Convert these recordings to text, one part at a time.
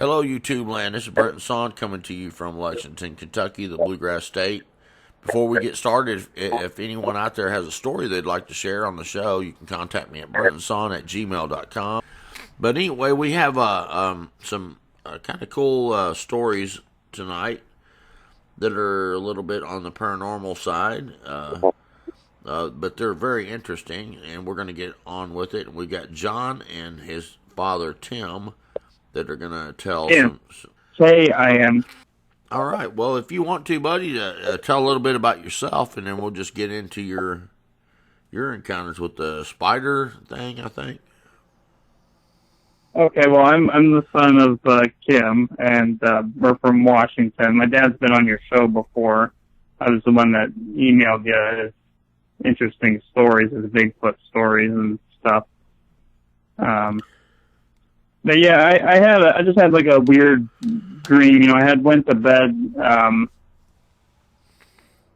Hello, YouTube land. This is Brenton coming to you from Lexington, Kentucky, the Bluegrass State. Before we get started, if anyone out there has a story they'd like to share on the show, you can contact me at brentonsawin@gmail.com. But anyway, we have some kind of cool stories tonight that are a little bit on the paranormal side, but they're very interesting, and we're going to get on with it. We got John and his father, Tim, that are going to tell some. Say I am. All right. Well, if you want to, buddy, tell a little bit about yourself, and then we'll just get into your encounters with the spider thing, I think. Okay, well, I'm the son of Kim, and we're from Washington. My dad's been on your show before. I was the one that emailed you his interesting stories, his Bigfoot stories and stuff. But yeah, I just had like a weird dream. You know, I had went to bed. I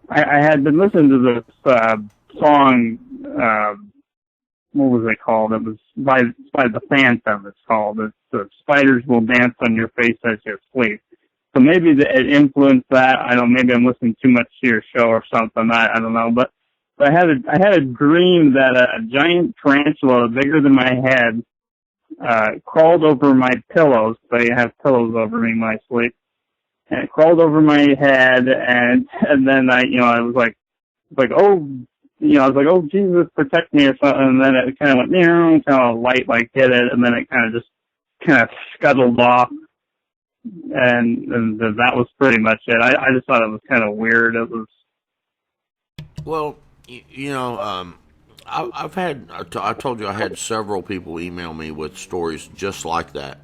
had been listening to this song. What was it called? It was by the Phantom. It's called. It's "Spiders Will Dance on Your Face as You Sleep." So maybe it influenced that. I don't. Maybe I'm listening too much to your show or something. I don't know. But I had a dream that a giant tarantula bigger than my head crawled over my pillows. So I have pillows over me when I sleep, and it crawled over my head, and then I was like, oh, I was like, oh, Jesus, protect me or something, and then it kind of went, kind of light like hit it, and then it kind of scuttled off, and that was pretty much it. I just thought it was kind of weird. It was. Well, I told you I had several people email me with stories just like that,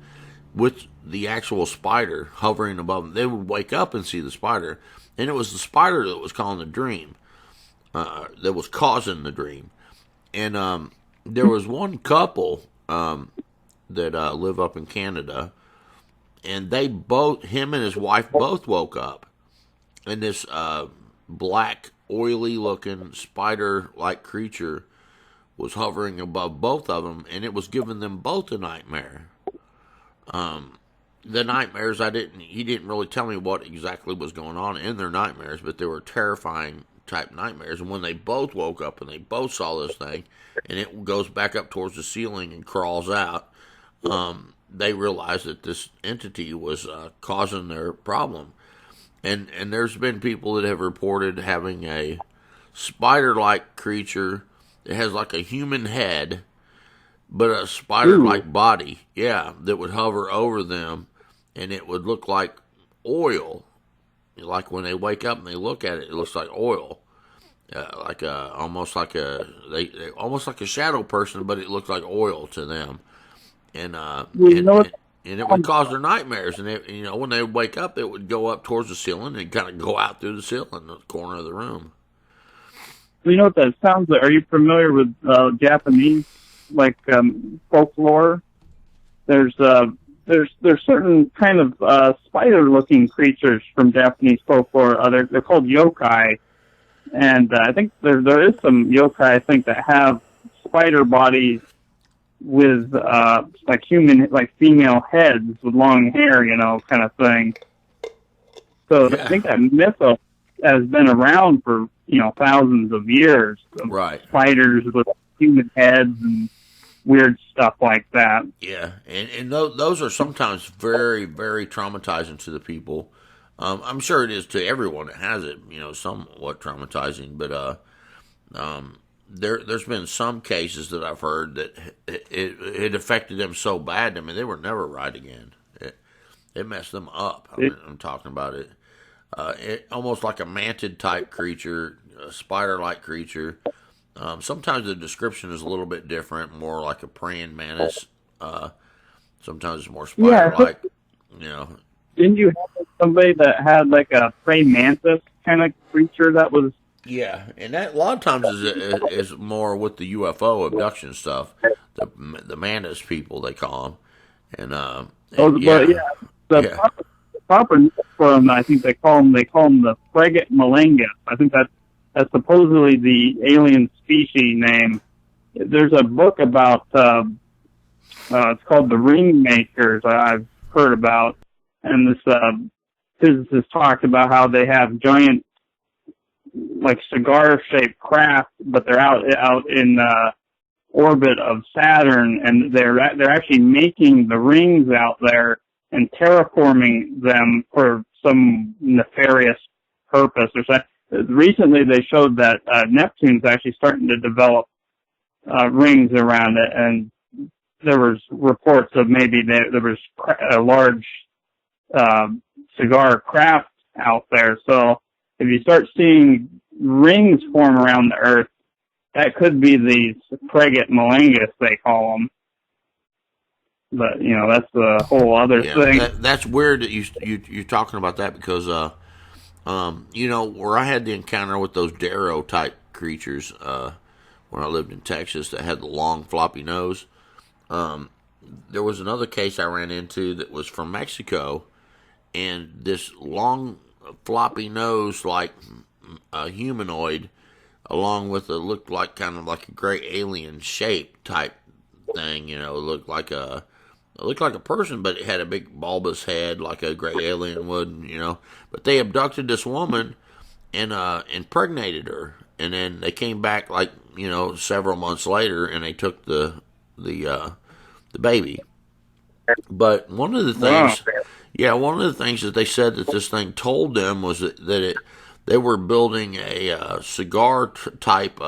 with the actual spider hovering above them. They would wake up and see the spider, and it was the spider that was calling the dream, that was causing the dream. And there was one couple that live up in Canada, and him and his wife both woke up, and this black, oily-looking spider-like creature was hovering above both of them, and it was giving them both a nightmare. The nightmares, he didn't really tell me what exactly was going on in their nightmares, but they were terrifying type nightmares. And when they both woke up and they both saw this thing, and it goes back up towards the ceiling and crawls out, they realized that this entity was causing their problem. And there's been people that have reported having a spider-like creature that has like a human head, but a spider-like body, that would hover over them, and it would look like oil. Like when they wake up and they look at it, it looks like oil, almost like a shadow person, but it looks like oil to them, and it would cause their nightmares. And when they would wake up, it would go up towards the ceiling and kind of go out through the ceiling, the corner of the room. You know what that sounds like? Are you familiar with Japanese folklore? There's certain kind of spider-looking creatures from Japanese folklore. They're called yokai, and I think there is some yokai I think that have spider bodies with female heads with long hair, kind of thing. So I think that mythos has been around for thousands of years. Right. Spiders with human heads and weird stuff like that. Yeah, and those are sometimes very, very traumatizing to the people. I'm sure it is to everyone that has it, somewhat traumatizing. But there's been some cases that I've heard that it affected them so bad. I mean, they were never right again. It messed them up. I'm talking about it. Almost like a mantid type creature, a spider-like creature. Sometimes the description is a little bit different, more like a praying mantis. Sometimes it's more spider-like. Didn't you have somebody that had like a praying mantis kind of creature that was? Yeah, and that a lot of times is more with the UFO abduction stuff. The mantis people, they call them, The proper name for them, I think they call them the frigate malangus. I think that's supposedly the alien species name. There's a book about it's called The Ringmakers. I've heard about. And this physicist talked about how they have giant, like cigar-shaped craft, but they're out in orbit of Saturn, and they're actually making the rings out there and terraforming them for some nefarious purpose or something. Recently, they showed that Neptune's actually starting to develop rings around it, and there was reports of maybe there was a large cigar craft out there. So if you start seeing rings form around the Earth, that could be these Pregat Malangus, they call them. But, you know, that's a whole other thing. That's weird that you're talking about that because, you know, where I had the encounter with those Dero type creatures when I lived in Texas that had the long floppy nose, there was another case I ran into that was from Mexico, and this long floppy nose like a humanoid along with a looked like kind of like a gray alien shape type thing, you know, it looked like a person, but it had a big bulbous head like a gray alien would, you know. But they abducted this woman and impregnated her, and then they came back like, you know, several months later, and they took the baby. But one of the things, one of the things that they said that this thing told them was that they were building a cigar type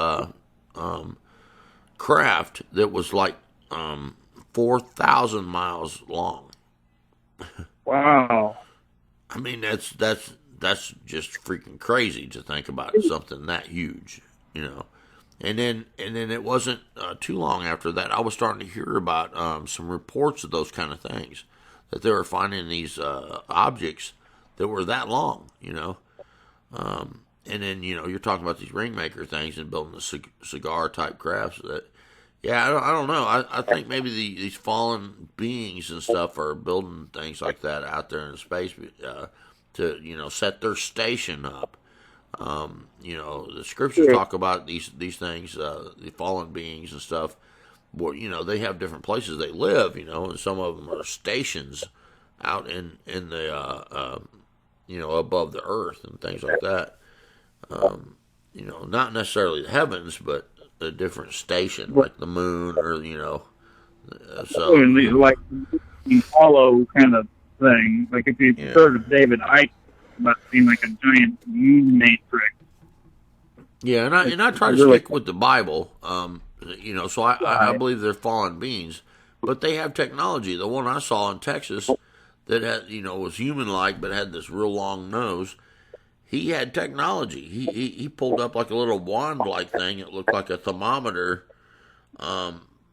craft that was like 4,000 miles long. Wow. I mean, that's just freaking crazy to think about something that huge, you know. And then it wasn't too long after that I was starting to hear about some reports of those kind of things, that they were finding these objects that were that long, you know. And then, you know, you're talking about these ringmaker things and building the cigar type crafts that, yeah, I don't know. I think maybe these fallen beings and stuff are building things like that out there in space to, you know, set their station up. You know, the scriptures talk about these things, the fallen beings and stuff. Where, you know, they have different places they live, you know, and some of them are stations out in the you know, above the earth and things like that. You know, not necessarily the heavens, but a different station, like the moon, or, you know. So like hollow kind of thing. Like if you heard of David Icke, about being like a giant moon matrix. Yeah, and I try to stick with the Bible. You know, so I believe they're fallen beings, but they have technology. The one I saw in Texas that had, you know, was human-like but had this real long nose. He had technology. He pulled up like a little wand-like thing. It looked like a thermometer,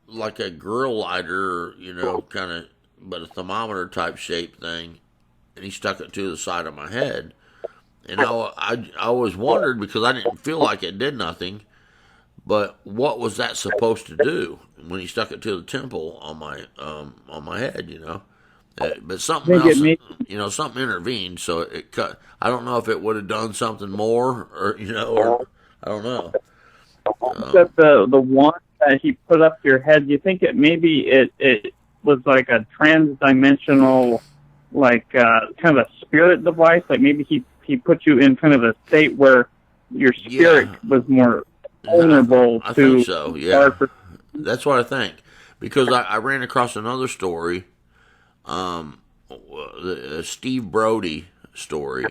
like a grill lighter, you know, kind of, but a thermometer type shape thing. And he stuck it to the side of my head. And I always wondered, because I didn't feel like it did nothing, but what was that supposed to do when he stuck it to the temple on my head, you know? But something else, you know, something intervened, so it cut. I don't know if it would have done something more, or, you know, or I don't know. That the one that he put up your head, do you think it was like a trans-dimensional, like kind of a spirit device? Like maybe he put you in kind of a state where your spirit was more vulnerable I to. think so. Yeah, that's what I think, because I ran across another story. The Steve Brody story,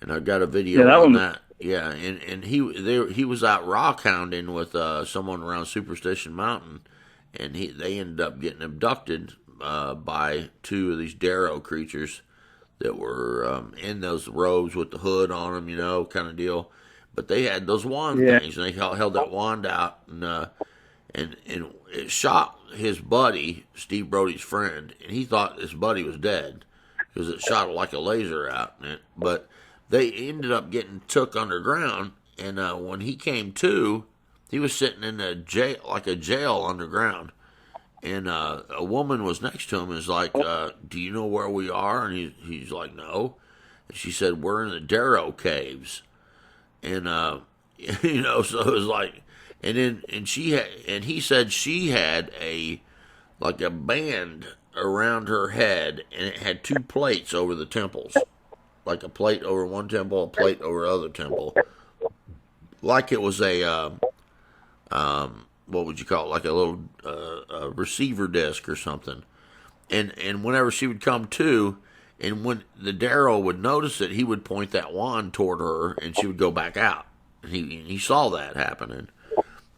and I got a video on that. Yeah, and he was out rock hounding with someone around Superstition Mountain, and they ended up getting abducted by two of these Dero creatures that were in those robes with the hood on them, you know, kind of deal. But they had those wand things, and they held that wand out, and it shot his buddy, Steve Brody's friend, and he thought his buddy was dead because it shot like a laser out. But they ended up getting took underground, and when he came to, he was sitting in a jail underground, and a woman was next to him and was like, do you know where we are? And he's like, no. And she said, we're in the Dero caves. And you know, so it was like, and he said she had a band around her head, and it had two plates over the temples, like a plate over one temple, a plate over other temple, like it was a what would you call it, like a little receiver disc or something. And whenever she would come to, and when the Dero would notice it, he would point that wand toward her, and she would go back out. He saw that happening.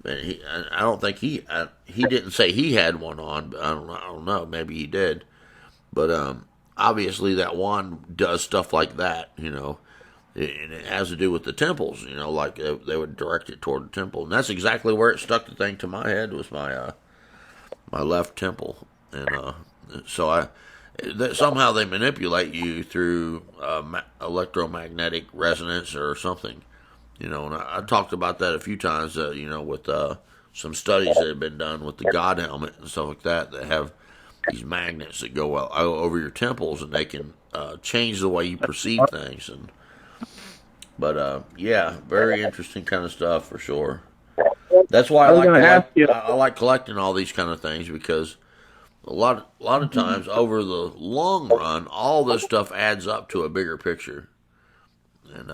And I don't think he didn't say he had one on. But I don't know. Maybe he did. But obviously that wand does stuff like that, and it has to do with the temples, like they would direct it toward the temple, and that's exactly where it stuck the thing to my head, was my my left temple, and so somehow they manipulate you through electromagnetic resonance or something, and I talked about that a few times, with some studies that have been done with the God helmet and stuff like that have these magnets that go over your temples, and they can change the way you perceive things. But yeah, very interesting kind of stuff for sure. That's why I like collecting all these kind of things, because a lot of times over the long run, all this stuff adds up to a bigger picture, and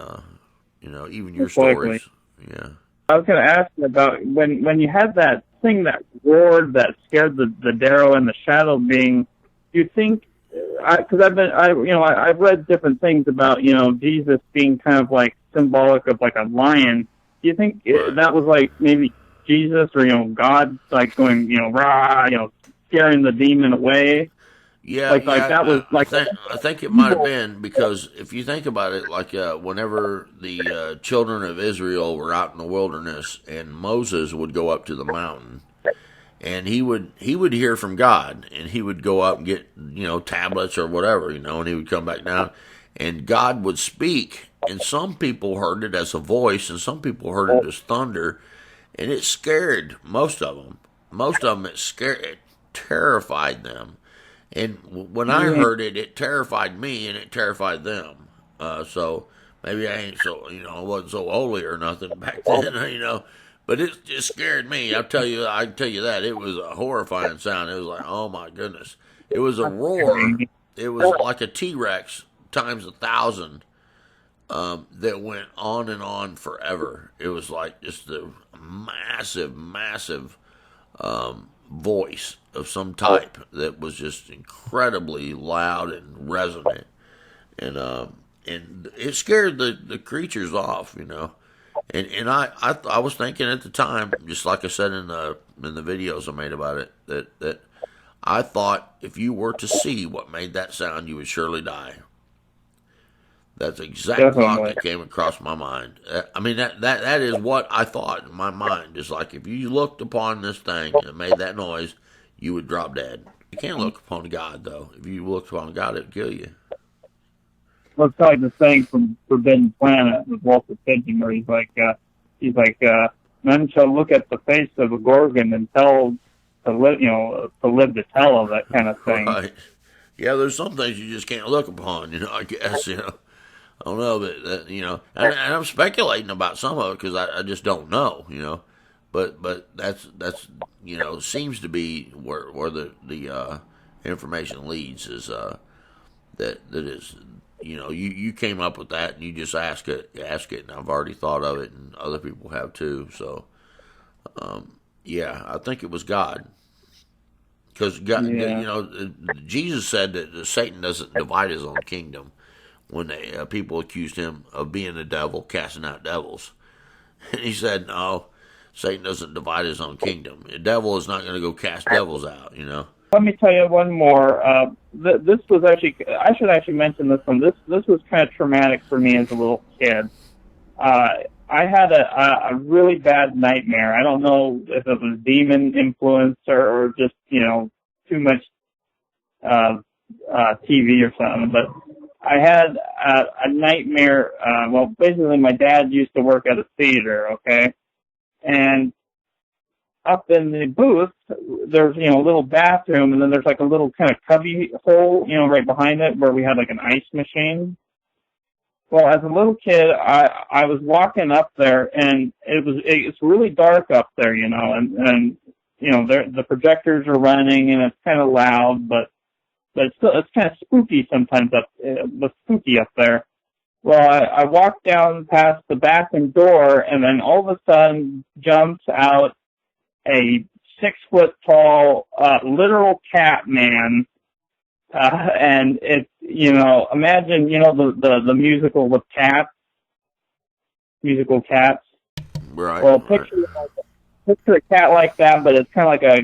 even your stories. Yeah. I was going to ask you about when you had that thing that roared that scared the Dero and the shadow being. Do you think? Because I've read different things about Jesus being kind of like symbolic of like a lion. Do you think that was like maybe Jesus or God like going rah, scaring the demon away? Yeah, that was like. I think it might have been, because if you think about it, like whenever the children of Israel were out in the wilderness, and Moses would go up to the mountain, and he would hear from God, and he would go up and get tablets or whatever, and he would come back down, and God would speak, and some people heard it as a voice, and some people heard it as thunder, and it scared most of them. It terrified them. And when I heard it, it terrified me, and it terrified them. So maybe I ain't I wasn't so holy or nothing back then, But it just scared me. I can tell you that it was a horrifying sound. It was like, oh my goodness! It was a roar. It was like a T-Rex times 1,000. That went on and on forever. It was like just a massive voice of some type that was just incredibly loud and resonant, and it scared the creatures off, And I was thinking at the time, just like I said in the videos I made about it, that I thought if you were to see what made that sound, you would surely die. That's the exact thought that came across my mind. I mean, that is what I thought in my mind. It's like, if you looked upon this thing and it made that noise, you would drop dead. You can't look upon God, though. If you looked upon God, it would kill you. Well, it's like the saying from Forbidden Planet with Walter Pidgeon, where he's like, none shall look at the face of a Gorgon and to live to tell of that kind of thing. Right. Yeah, there's some things you just can't look upon, I guess, I don't know, but and I'm speculating about some of it because I just don't know, but that's seems to be where the information leads, is that is you came up with that, and you just ask it, and I've already thought of it, and other people have too. So yeah, I think it was God. Because Jesus said that Satan doesn't divide his own kingdom. When people accused him of being a devil, casting out devils, and he said, "No, Satan doesn't divide his own kingdom. The devil is not going to go cast devils out." Let me tell you one more. This was actually, I should actually mention this one. This was kind of traumatic for me as a little kid. I had a really bad nightmare. I don't know if it was demon influence or just too much TV or something, but I had a nightmare. Well, basically, my dad used to work at a theater, okay? And up in the booth, there's, a little bathroom, and then there's like a little kind of cubby hole, right behind it where we had like an ice machine. Well, as a little kid, I was walking up there, and it's really dark up there, and the projectors are running, and it's kind of loud, but but it's kind of spooky sometimes spooky up there. Well, I walked down past the bathroom door, and then all of a sudden jumps out a 6-foot tall, literal cat man. And it's, imagine, the musical with cats, musical cats. Right. Well, picture a cat like that, but it's kind of like a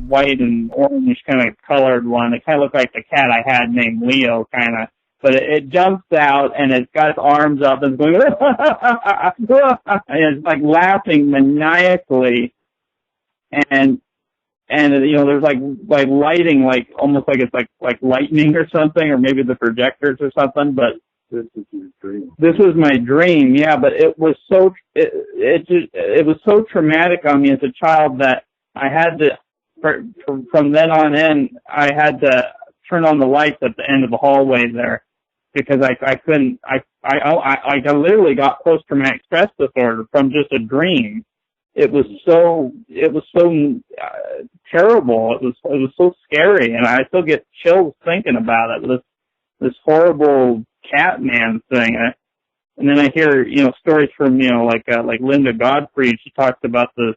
white and orange kind of colored one. It kind of looked like the cat I had named Leo, kind of. But it jumps out, and it's got its arms up, and it's going, and it's like laughing maniacally. And there's like lighting, like almost like it's like lightning or something, or maybe the projectors or something. But this is your dream. This was my dream, yeah. But it was it was so traumatic on me as a child that I had to, from then on in, I had to turn on the lights at the end of the hallway there, because I couldn't. I literally got post-traumatic stress disorder from just a dream. It was so terrible. It was so scary, and I still get chills thinking about it. This horrible Catman thing, and then I hear stories from like Linda Godfrey. She talks about this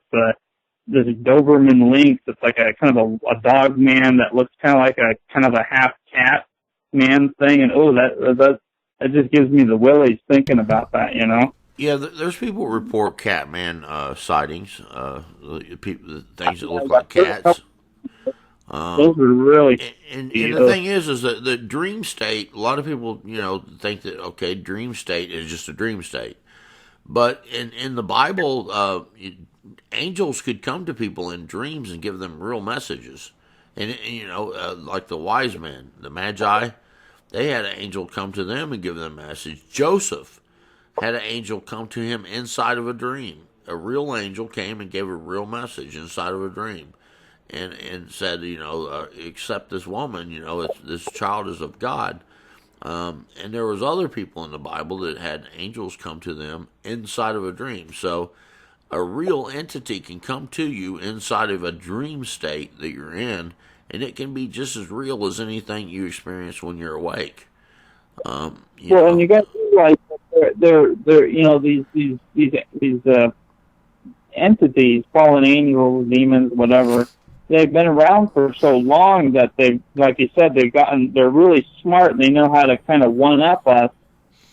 Doberman lynx. It's like a kind of a dog man that looks kind of like a half cat man thing, and that just gives me the willies thinking about that. Yeah, there's people who report Catman sightings, the things that look like cats. Those are really. And the thing is that the dream state, a lot of people, think that, okay, dream state is just a dream state. But in the Bible, angels could come to people in dreams and give them real messages. And like the wise men, the Magi, they had an angel come to them and give them a message. Joseph had an angel come to him inside of a dream. A real angel came and gave a real message inside of a dream, and said, accept this woman. This child is of God. And there was other people in the Bible that had angels come to them inside of a dream. So a real entity can come to you inside of a dream state that you're in, and it can be just as real as anything you experience when you're awake. And you got to realize that these entities, fallen angels, demons, whatever, they've been around for so long that they've, like you said, they're really smart, and they know how to kind of one up us.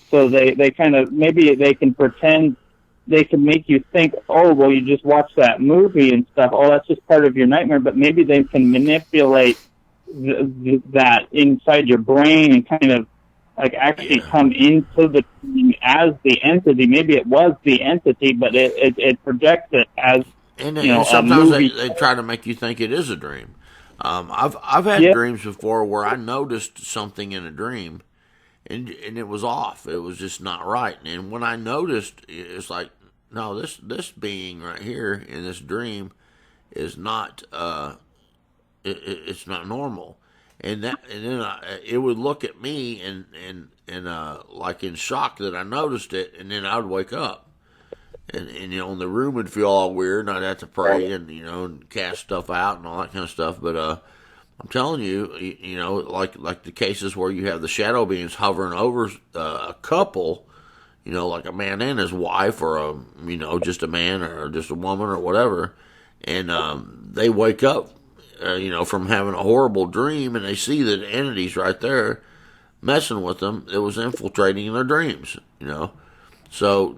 So they kind of, maybe they can pretend, they can make you think, oh, well, you just watched that movie and stuff. Oh, that's just part of your nightmare. But maybe they can manipulate that inside your brain and kind of like actually come into the dream as the entity. Maybe it was the entity, but it projects it as, and sometimes they try to make you think it is a dream. I've had dreams before where I noticed something in a dream, and it was off. It was just not right. And when I noticed, it's like, no, this being right here in this dream is not it's not normal. And then it would look at me and like in shock that I noticed it, and then I'd wake up. And the room would feel all weird, and I'd have to pray and cast stuff out and all that kind of stuff. But I'm telling you, like the cases where you have the shadow beings hovering over a couple, like a man and his wife, or just a man or just a woman or whatever, and they wake up, from having a horrible dream, and they see that entity's right there messing with them. It was infiltrating their dreams, So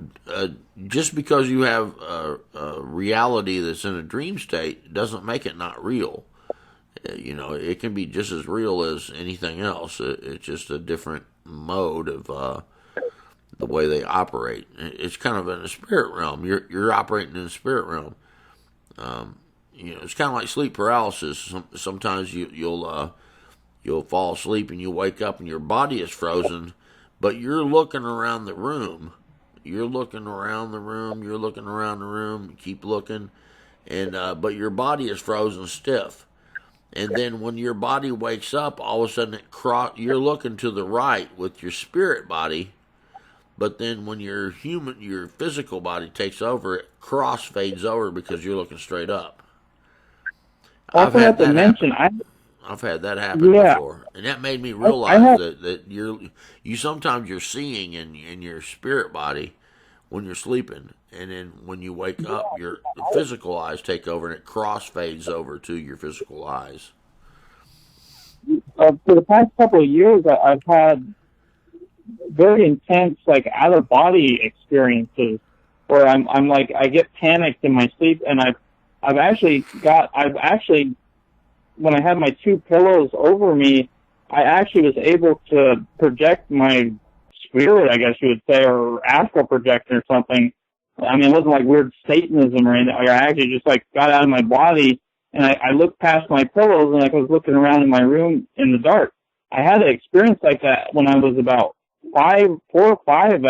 just because you have a reality that's in a dream state doesn't make it not real. It can be just as real as anything else. It's just a different mode of the way they operate. It's kind of in the spirit realm. You're operating in the spirit realm. It's kind of like sleep paralysis. Sometimes you'll fall asleep and you wake up and your body is frozen, but you're looking around the room. You're looking around the room. You're looking around the room. You keep looking, and but your body is frozen stiff. And then when your body wakes up, all of a sudden you're looking to the right with your spirit body. But then when your physical body takes over, it cross fades over because you're looking straight up. I forgot to mention, I've had that happen before, and that made me realize that you sometimes you're seeing in your spirit body when you're sleeping, and then when you wake up, your physical eyes take over, and it crossfades over to your physical eyes. For the past couple of years, I've had very intense, like, out of body experiences where I'm like, I get panicked in my sleep, and I've actually, when I had my two pillows over me, I actually was able to project my spirit, I guess you would say, or astral projection or something. I mean, it wasn't like weird Satanism or anything. I actually just, like, got out of my body, and I looked past my pillows, and I was looking around in my room in the dark. I had an experience like that when I was about 4 or 5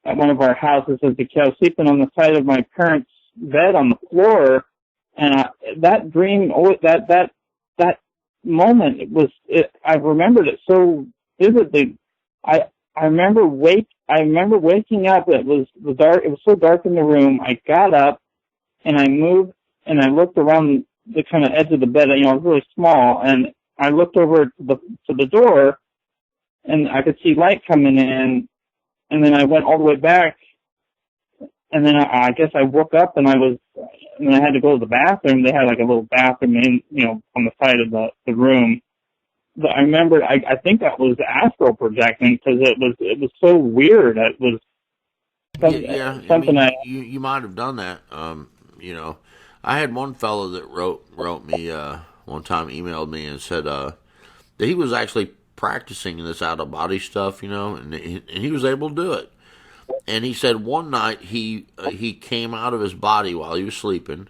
at one of our houses as a kid. I was sleeping on the side of my parents' bed on the floor, and that dream, that moment, I remembered it so vividly. I remember waking up. It was dark. It was so dark in the room. I got up and I moved and I looked around the kind of edge of the bed. You know, it was really small, and I looked over to the door, and I could see light coming in. And then I went all the way back, and then I guess I woke up, and I had to go to the bathroom. They had like a little bathroom on the side of the room. But I remember, I think that was astral projecting, because it was so weird. It was something you might have done that. I had one fellow that wrote me one time, emailed me and said that he was actually practicing this out of body stuff, and he was able to do it. And he said one night he came out of his body while he was sleeping,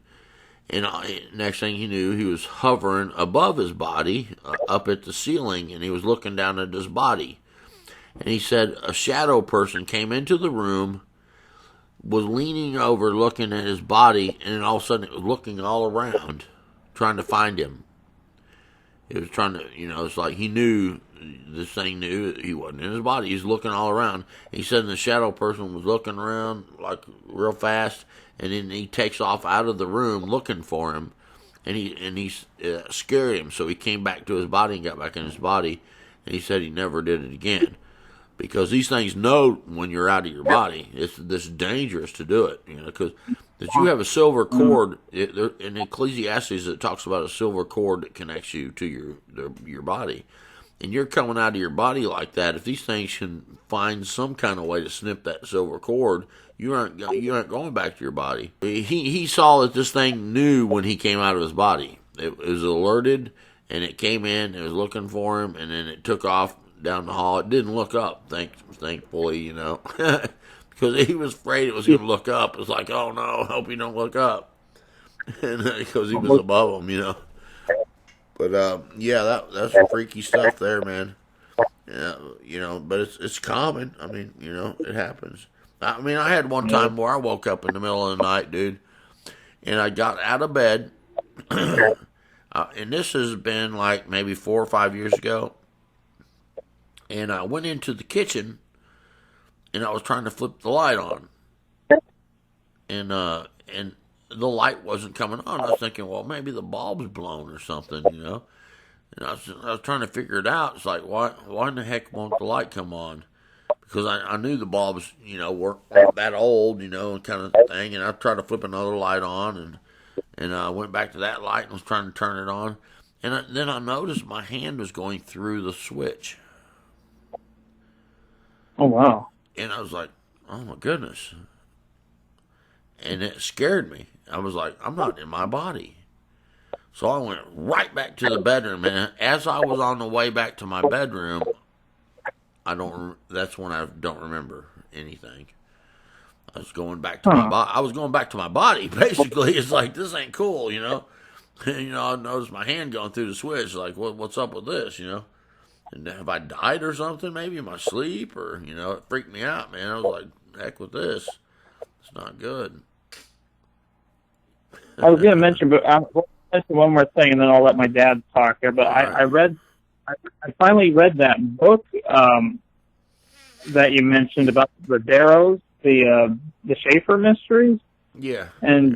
and next thing he knew, he was hovering above his body, up at the ceiling, and he was looking down at his body. And he said a shadow person came into the room, was leaning over, looking at his body, and then all of a sudden it was looking all around, trying to find him. It was trying to, it's like this thing knew he wasn't in his body. He's looking all around. He said the shadow person was looking around like real fast, and then he takes off out of the room looking for him, and he scared him. So he came back to his body and got back in his body, and he said he never did it again, because these things know when you're out of your body. It's this dangerous to do it, because that you have a silver cord. In Ecclesiastes, it talks about a silver cord that connects you to your body. And you're coming out of your body like that. If these things can find some kind of way to snip that silver cord, you aren't going back to your body. He saw that this thing knew when he came out of his body. It was alerted, and it came in. It was looking for him, and then it took off down the hall. It didn't look up, thankfully, because he was afraid it was going to look up. It was like, oh no, I hope you don't look up, and because he was above him, But that's freaky stuff there, man. Yeah, but it's common. I mean, it happens. I mean, I had one time where I woke up in the middle of the night, dude, and I got out of bed, and this has been like maybe 4 or 5 years ago, and I went into the kitchen, and I was trying to flip the light on, and the light wasn't coming on. I was thinking, well, maybe the bulb's blown or something, And I was trying to figure it out. It's like, why in the heck won't the light come on? Because I knew the bulbs, weren't that old, and kind of thing. And I tried to flip another light on, and I went back to that light and was trying to turn it on. And then I noticed my hand was going through the switch. Oh, wow. And I was like, oh, my goodness. And it scared me. I was like, I'm not in my body. So I went right back to the bedroom, and as I was on the way back to my bedroom, that's when I don't remember anything. I was going back to my body. I was going back to my body, basically. It's like, this ain't cool, And, I noticed my hand going through the switch, like, what's up with this, And have I died or something, maybe in my sleep, or, it freaked me out, man. I was like, heck with this. It's not good. I was going to mention, but I'll mention one more thing, and then I'll let my dad talk here. But I finally read that book that you mentioned about the Deros, the Schaefer mysteries. Yeah. And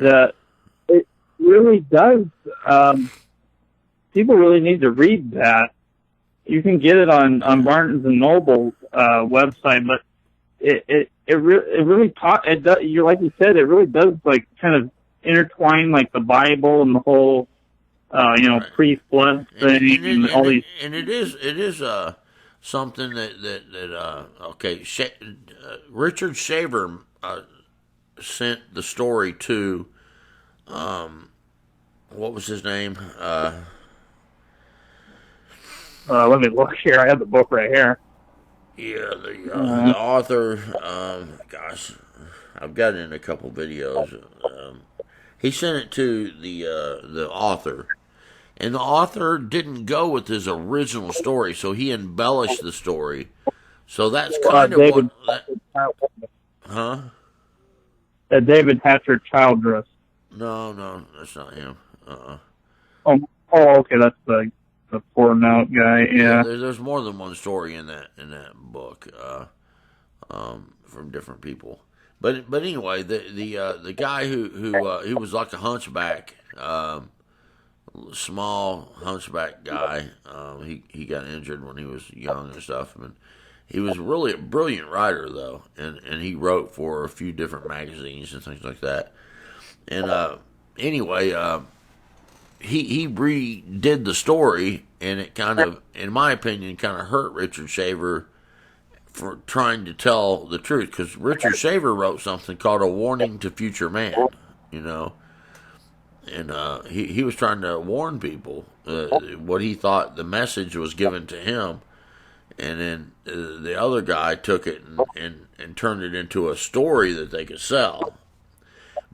really does. People really need to read that. You can get it on Barnes and Noble's website, but it really it does. You like you said, it really does like kind of intertwine like the Bible and the whole pre-flood thing and all these. And it is something that okay, Richard Shaver sent the story to what was his name? Let me look here. I have the book right here. Yeah, the author. Gosh, I've got it in a couple videos. He sent it to the author, and the author didn't go with his original story, so he embellished the story. So that's kind of David, huh? David Hatcher Childress. No, that's not him. Oh, okay, that's the poor note guy. Yeah. There's more than one story in that book from different people. But anyway, the guy who he was like a hunchback, small hunchback guy. He got injured when he was young and stuff. And he was really a brilliant writer though, and he wrote for a few different magazines and things like that. And anyway, he redid the story, and it kind of, in my opinion, kind of hurt Richard Shaver for trying to tell the truth, because Richard Shaver wrote something called A Warning to Future Man, and he was trying to warn people what he thought the message was given to him, and then the other guy took it and turned it into a story that they could sell.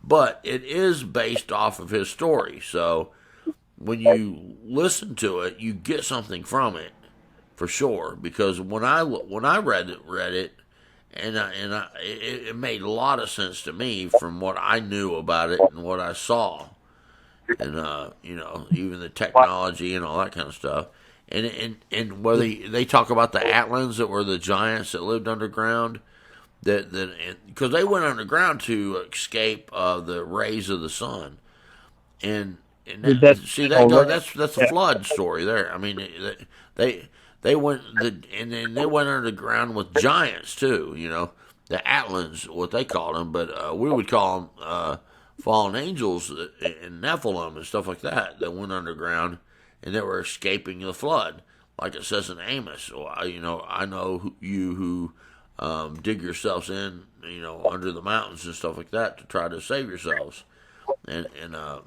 But it is based off of his story, so when you listen to it, you get something from it, for sure. Because when I read it, it made a lot of sense to me from what I knew about it and what I saw, and even the technology and all that kind of stuff. And whether they talk about the Atlans that were the giants that lived underground, that because they went underground to escape the rays of the sun, and that's a flood story there. I mean, they went and then they went underground with giants too. The Atlans, what they called them, but we would call them fallen angels and Nephilim and stuff like that went underground, and they were escaping the flood, like it says in Amos. So I know you who dig yourselves in, under the mountains and stuff like that to try to save yourselves. And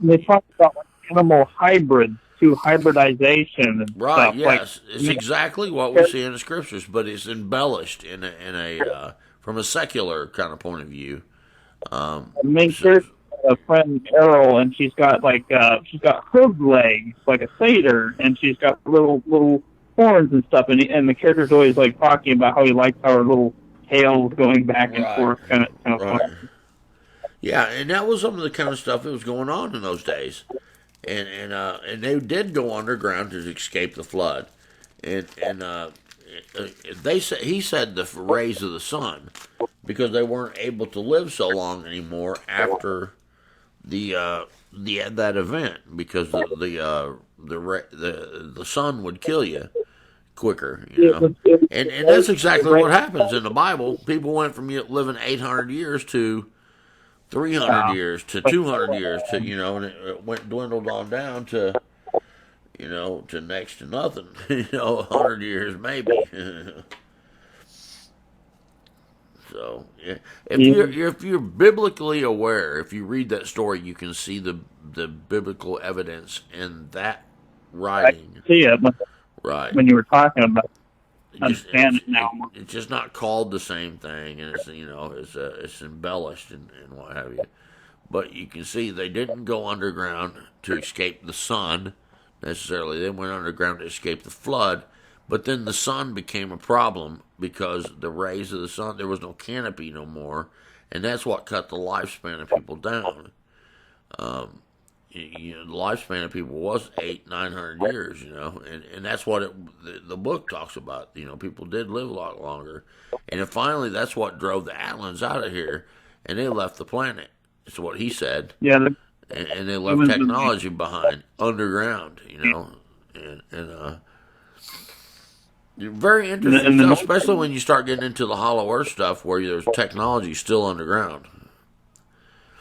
they talk about animal hybrids, to hybridization and right, stuff. yes, it's exactly what we see in the scriptures, but it's embellished in a from a secular kind of point of view. There's a friend Dero, and she's got hoof legs like a satyr, and she's got little horns and stuff, and the character's always like talking about how he likes how her little tail's going back and forth, kind of right. fun. Yeah, and that was some of the kind of stuff that was going on in those days, and they did go underground to escape the flood, and he said the rays of the sun, because they weren't able to live so long anymore after that event, because the sun would kill you quicker, and that's exactly what happens in the Bible. People went from living 800 years to 300 years to 200 years to and it dwindled on down to to next to nothing, 100 years maybe. So yeah. If you're biblically aware, if you read that story, you can see the biblical evidence in that writing. I see it, right? When you were talking about it, understand it now. It's just not called the same thing, and it's it's embellished and what have you. But you can see they didn't go underground to escape the sun necessarily. They went underground to escape the flood. But then the sun became a problem because the rays of the sun, there was no canopy no more, and that's what cut the lifespan of people down. The lifespan of people was 800-900 years, and that's what the book talks about. People did live a lot longer, and finally that's what drove the Atlans out of here, and they left the planet. That's what he said. Yeah, and they left technology behind underground, and very interesting stuff, especially when you start getting into the Hollow Earth stuff where there's technology still underground.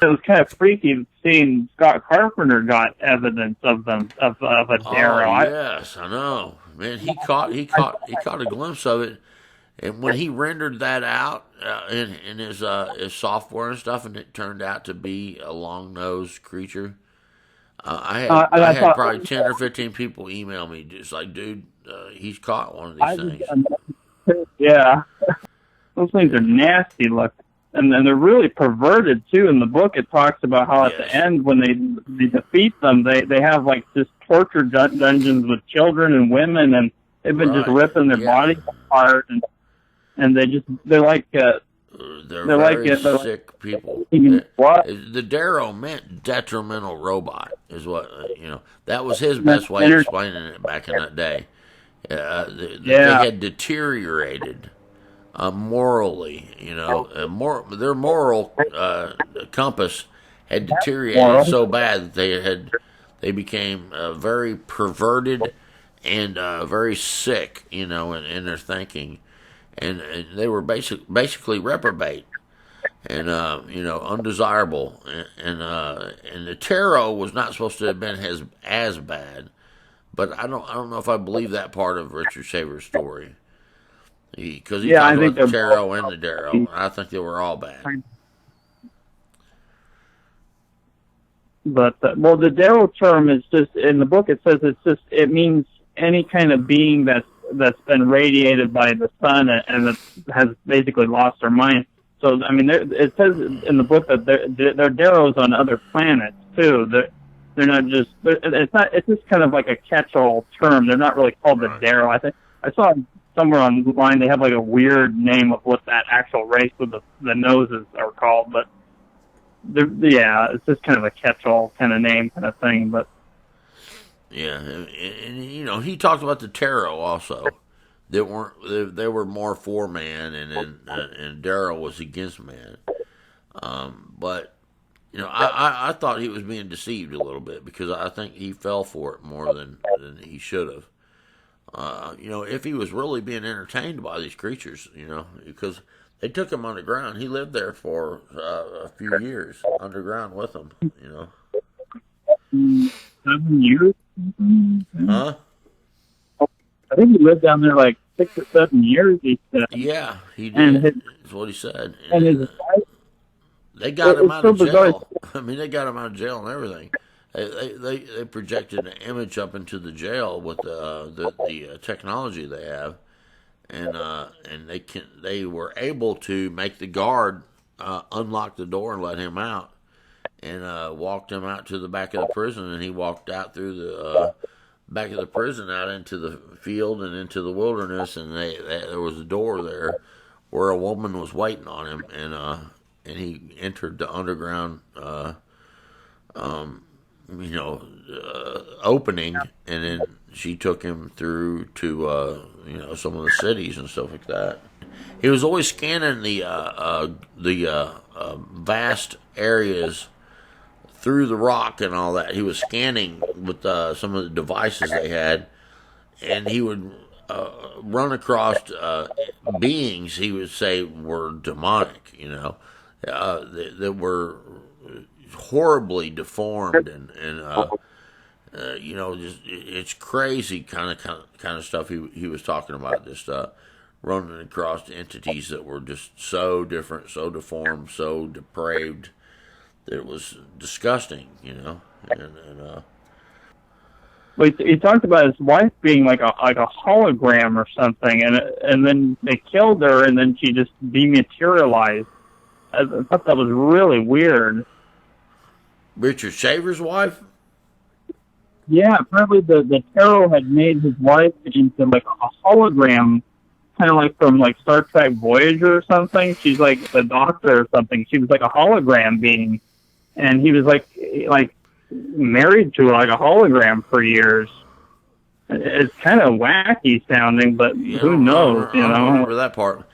It was kind of freaky seeing Scott Carpenter got evidence of them of a Dero. Oh yes, I know, man. He caught a glimpse of it, and when he rendered that out in his software and stuff, and it turned out to be a long-nosed creature. I had probably 10 or 15 people email me just like, dude, he's caught one of these things. Yeah, those things are nasty looking. And they're really perverted too. In the book, it talks about how at the end, when they defeat them, they have like just torture dungeons with children and women, and they've been just ripping their bodies apart, and they're like they're sick people. The Dero meant detrimental robot is what that was his best way of explaining it back in that day. They had deteriorated. Morally, their moral compass had deteriorated so bad that they became very perverted and very sick, in their thinking, and they were basically reprobate and undesirable, and the Dero was not supposed to have been as bad, but I don't know if I believe that part of Richard Shaver's story. Because he talked about the Dero and the Dero. I think they were all bad. But the Dero term is just in the book. It says it means any kind of being that's been radiated by the sun and that has basically lost their mind. So I mean, it says in the book that there are Deros on other planets too. They're not just. It's just kind of like a catch-all term. They're not really called the Dero. I think I saw somewhere online they have like a weird name of what that actual race with the noses are called, but it's just kind of a catch-all kind of name kind of thing. But and he talked about the Dero also. They were more for man, and Dero was against man. But I thought he was being deceived a little bit because I think he fell for it more than he should have. If he was really being entertained by these creatures, because they took him underground. He lived there for a few years underground with them, 7 years? Huh? I think he lived down there like 6 or 7 years, he said. Yeah, he did. That's what he said. And his wife, they got him out of jail. I mean, they got him out of jail and everything. They projected an image up into the jail with the technology they have, and they were able to make the guard unlock the door and let him out, and walked him out to the back of the prison, and he walked out through the back of the prison out into the field and into the wilderness, and there was a door there where a woman was waiting on him, and he entered the underground. Opening, and then she took him through to some of the cities and stuff like that. He was always scanning the vast areas through the rock and all that. He was scanning with some of the devices they had, and he would run across beings he would say were demonic, that were horribly deformed and just it's crazy kind of stuff he was talking about, just running across entities that were just so different, so deformed, so depraved that it was disgusting, Well, he talked about his wife being like a hologram or something, and then they killed her, and then she just dematerialized. I thought that was really weird. Richard Shaver's wife? Yeah, probably the Dero had made his wife into like a hologram, kind of like from like Star Trek Voyager or something. She's like the Doctor or something. She was like a hologram being, and he was like married to like a hologram for years. It's kind of wacky sounding, but who knows? I don't remember that part.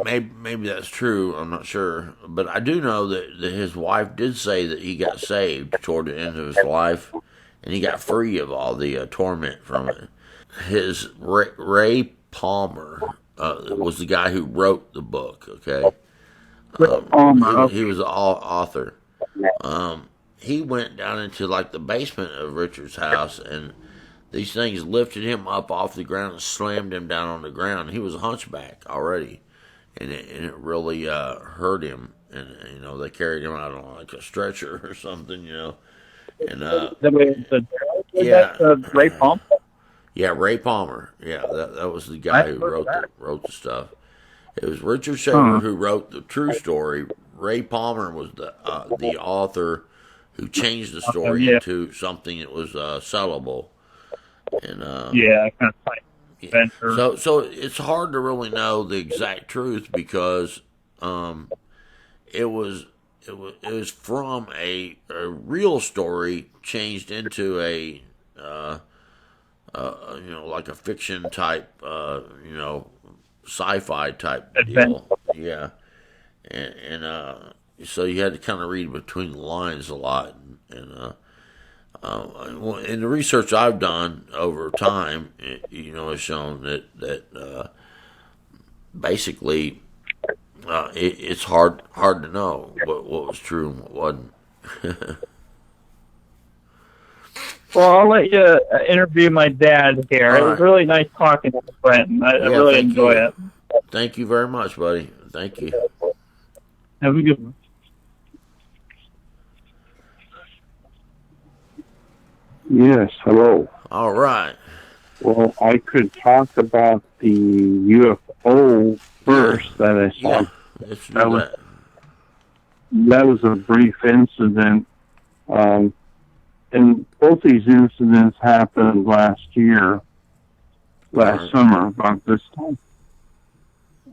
maybe that's true. I'm not sure, but I do know that his wife did say that he got saved toward the end of his life, and he got free of all the torment from it. His Ray Palmer was the guy who wrote the book. Okay, he was the author. He went down into like the basement of Richard's house, and these things lifted him up off the ground and slammed him down on the ground. He was a hunchback already, and it really hurt him. And they carried him out on like a stretcher or something. And yeah, Ray Palmer. yeah, Ray Palmer. Yeah, that was the guy who wrote the stuff. It was Richard Shaver who wrote the true story. Ray Palmer was the author who changed the story into something that was sellable. And kind of like adventure. so it's hard to really know the exact truth because it was from a real story changed into a like a fiction type sci-fi type deal. Yeah, and so you had to kind of read between the lines a lot, and in the research I've done over time, has shown that basically it's hard to know what was true and what wasn't. Well, I'll let you interview my dad here. It was really nice talking to Brenton. I really enjoy it. Thank you very much, buddy. Thank you. Have a good one. Yes, hello. All right. Well, I could talk about the UFO first that I saw. Yeah, that was a brief incident. And both these incidents happened last summer, about this time.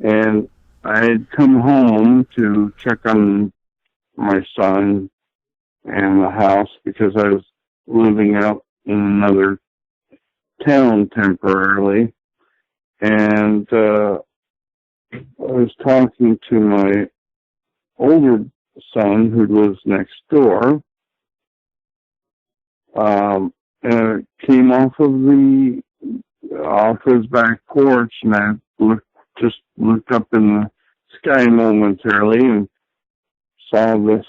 And I had come home to check on my son and the house because I was living out in another town temporarily. And I was talking to my older son who lives next door. And it came off his back porch, and I looked up in the sky momentarily and saw this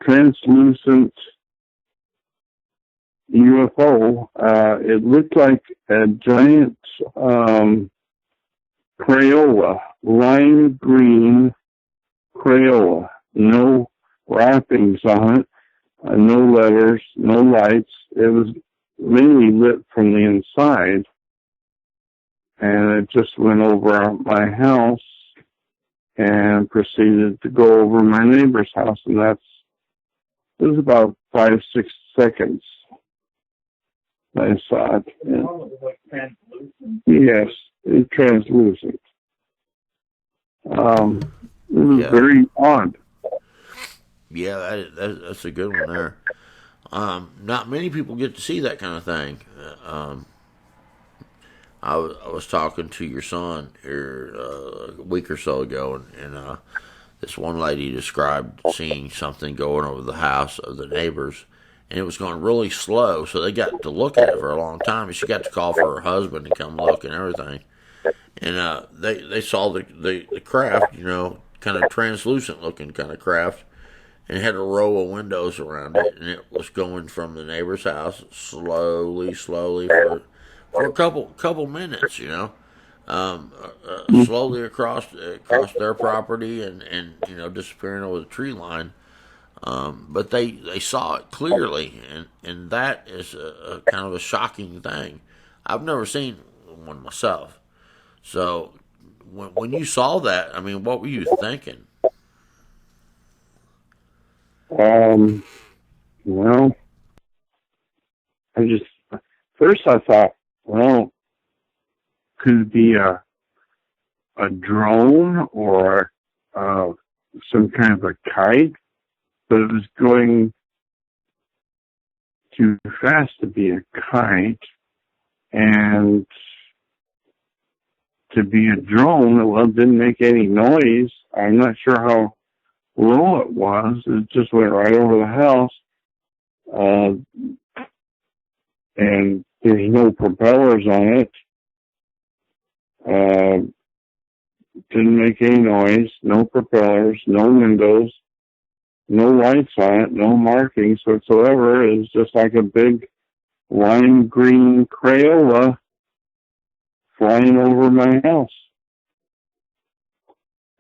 translucent UFO. It looked like a giant Crayola, lime green Crayola, no wrappings on it. No letters, no lights. It was mainly lit from the inside. And it just went over my house and proceeded to go over my neighbor's house. And it was about 5-6 seconds I saw it. And, Oh, it was like translucent. yes, it's translucent. It was very odd. Yeah, that's a good one there. Not many people get to see that kind of thing. I was talking to your son here a week or so ago, and this one lady described seeing something going over the house of the neighbors, and it was going really slow, so they got to look at it for a long time, and she got to call for her husband to come look and everything. And they saw the craft, kind of translucent looking kind of craft, and it had a row of windows around it, and it was going from the neighbor's house slowly for a couple minutes, slowly across their property and disappearing over the tree line. But they saw it clearly, and that is a kind of a shocking thing. I've never seen one myself. So when you saw that, I mean, what were you thinking? Well, first I thought, well, could it be a drone or some kind of a kite? But it was going too fast to be a kite, and to be a drone. It didn't make any noise. I'm not sure how low it was. It just went right over the house. And there's no propellers on it. Didn't make any noise. No propellers. No windows. No lights on it. No markings whatsoever. It was just like a big lime green Crayola flying over my house.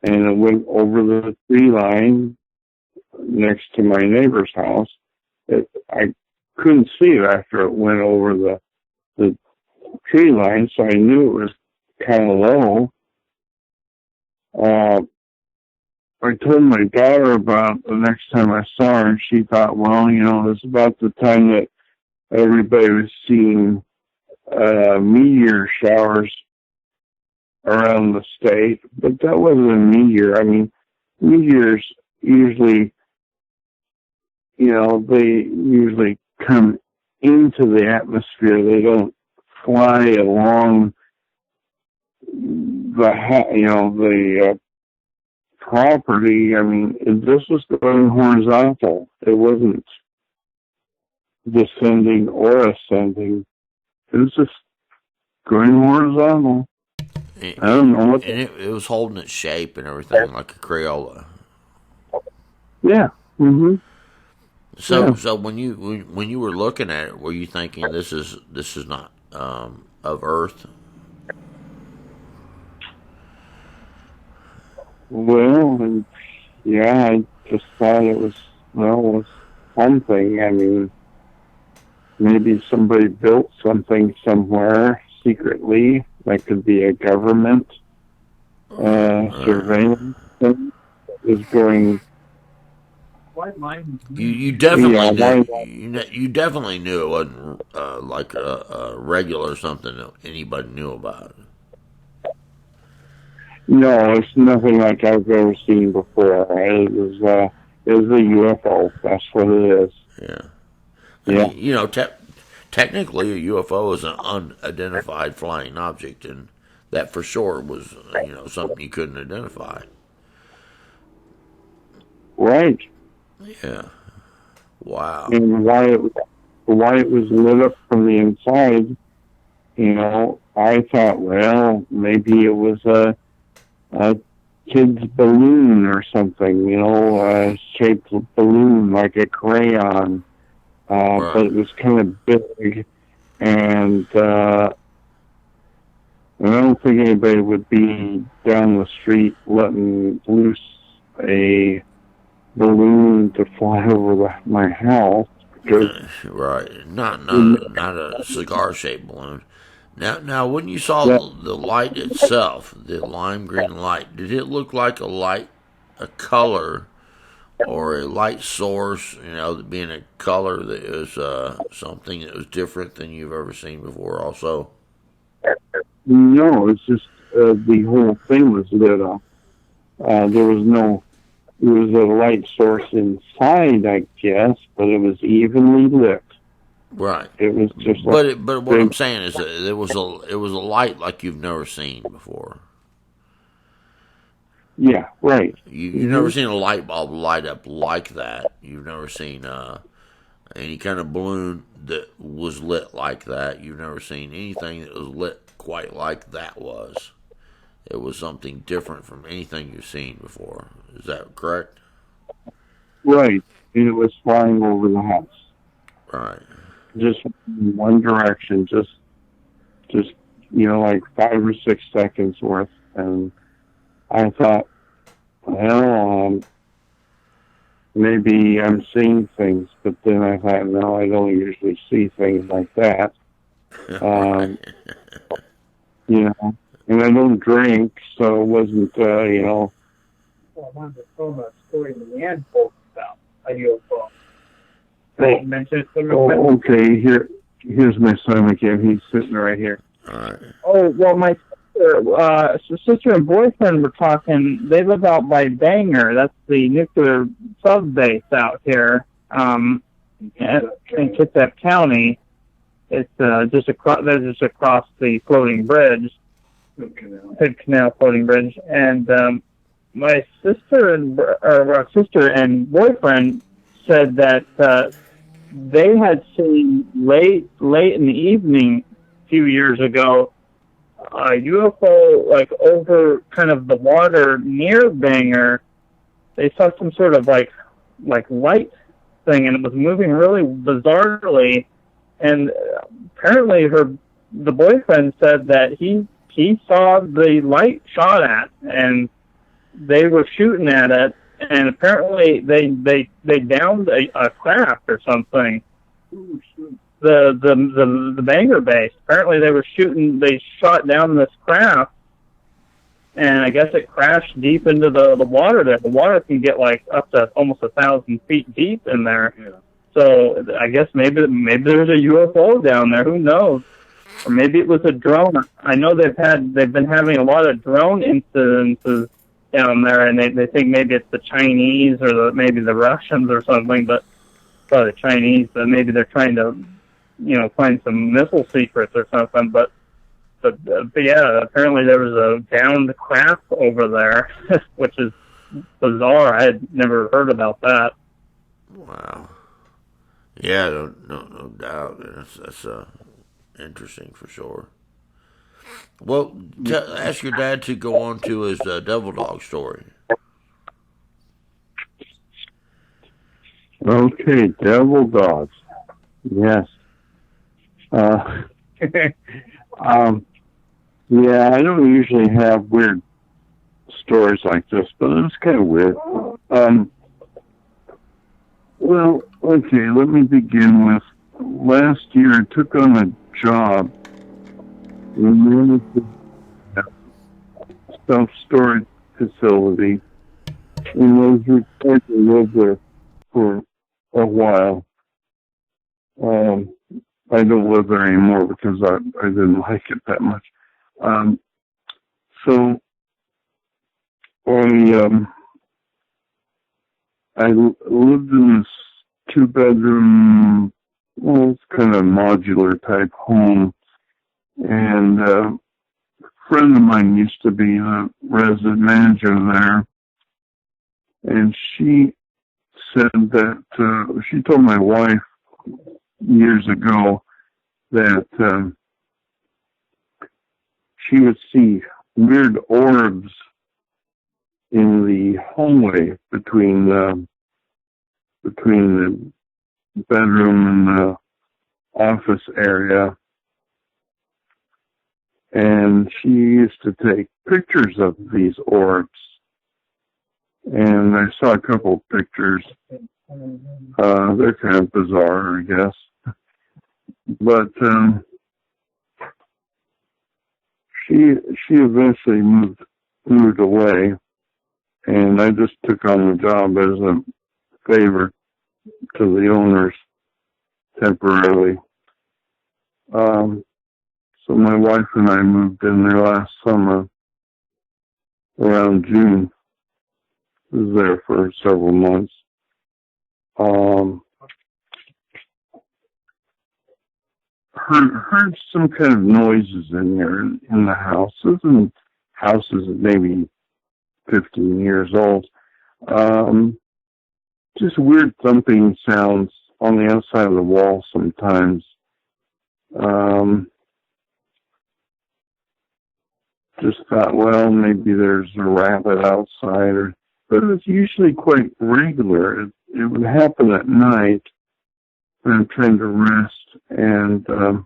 And it went over the tree line next to my neighbor's house. I couldn't see it after it went over the tree line, so I knew it was kind of low. I told my daughter about the next time I saw her, and she thought, well, it's about the time that everybody was seeing meteor showers around the state, but that wasn't a meteor. I mean, meteors usually, they usually come into the atmosphere. They don't fly along the property. I mean, this was going horizontal. It wasn't descending or ascending. It was just going horizontal. I don't know what. And it was holding its shape and everything like a Crayola. Yeah. Mm-hmm. So when you were looking at it, were you thinking this is not of Earth? Well, yeah, I just thought it was something. I mean, maybe somebody built something somewhere secretly. That could be a government surveillance thing. Is going. You definitely you definitely knew it wasn't like a regular something that anybody knew about. No, it's nothing like I've ever seen before. It was a UFO. That's what it is. Yeah. Yeah. I mean, technically a UFO is an unidentified flying object, and that for sure was something you couldn't identify. Right. Yeah. Wow. And why it was lit up from the inside, I thought, well, maybe it was a kid's balloon or something, a shaped balloon like a crayon. Right. But it was kind of big, and I don't think anybody would be down the street letting loose a balloon to fly over my house. Right. Not a cigar shaped balloon. Now, when you saw the light itself, the lime green light, did it look like a color, or a light source? Being a color that is something that was different than you've ever seen before. Also, no, it's just the whole thing was lit up. There was a light source inside, I guess, but it was evenly lit. Right. It was just like. But what I'm saying is that it was a light like you've never seen before. Yeah, right. You've never seen a light bulb light up like that. You've never seen any kind of balloon that was lit like that. You've never seen anything that was lit quite like that was. It was something different from anything you've seen before. Is that correct? Right. And it was flying over the house. Right. Just in one direction, just like 5 or 6 seconds worth. And I thought, well, maybe I'm seeing things, but then I thought, no, I don't usually see things like that. And I don't drink, so it wasn't, Well, I wanted to tell that story in the end about a UFO. Okay, here's my son again. He's sitting right here. All right. Oh, well, my sister and boyfriend were talking. They live out by Bangor. That's the nuclear sub base out here in Kitsap County. It's just across the floating bridge. Hood Canal floating bridge, and my sister and boyfriend said that they had seen late in the evening a few years ago a UFO like over kind of the water near Bangor. They saw some sort of like light thing, and it was moving really bizarrely. And apparently, the boyfriend said that he saw the light shot at, and they were shooting at it, and apparently they downed a craft or something. The Bangor base. Apparently they shot down this craft, and I guess it crashed deep into the water there. The water can get like up to almost 1,000 feet deep in there. Yeah. So I guess maybe there's a UFO down there. Who knows? Or maybe it was a drone. I know they've been having a lot of drone incidences down there, and they think maybe it's the Chinese or maybe the Russians or something, but probably the Chinese. But maybe they're trying to, find some missile secrets or something. But yeah, apparently there was a downed craft over there, which is bizarre. I had never heard about that. Wow. Yeah, no doubt. That's interesting for sure. Well, ask your dad to go on to his devil dog story. Okay, devil dogs. Yes. Yeah, I don't usually have weird stories like this, but it's kind of weird. Well, okay, let me begin with last year I took on a job in a self-storage facility, and I was required to live there for a while. I don't live there anymore because I didn't like it that much. So I lived in this 2-bedroom, well, it's kind of modular type home, and a friend of mine used to be the resident manager there, and she said that she told my wife years ago that she would see weird orbs in the hallway between the bedroom and the office area, and she used to take pictures of these orbs, and I saw a couple pictures. They're kind of bizarre, I guess, but she eventually moved away, and I just took on the job as a favor to the owners temporarily. So my wife and I moved in there last summer, around June. I was there for several months. Heard some kind of noises in there in the houses, and houses maybe 15 years old. Just weird thumping sounds on the outside of the wall sometimes. Just thought, well, maybe there's a rabbit outside, but it's usually quite regular. It would happen at night when I'm trying to rest, and I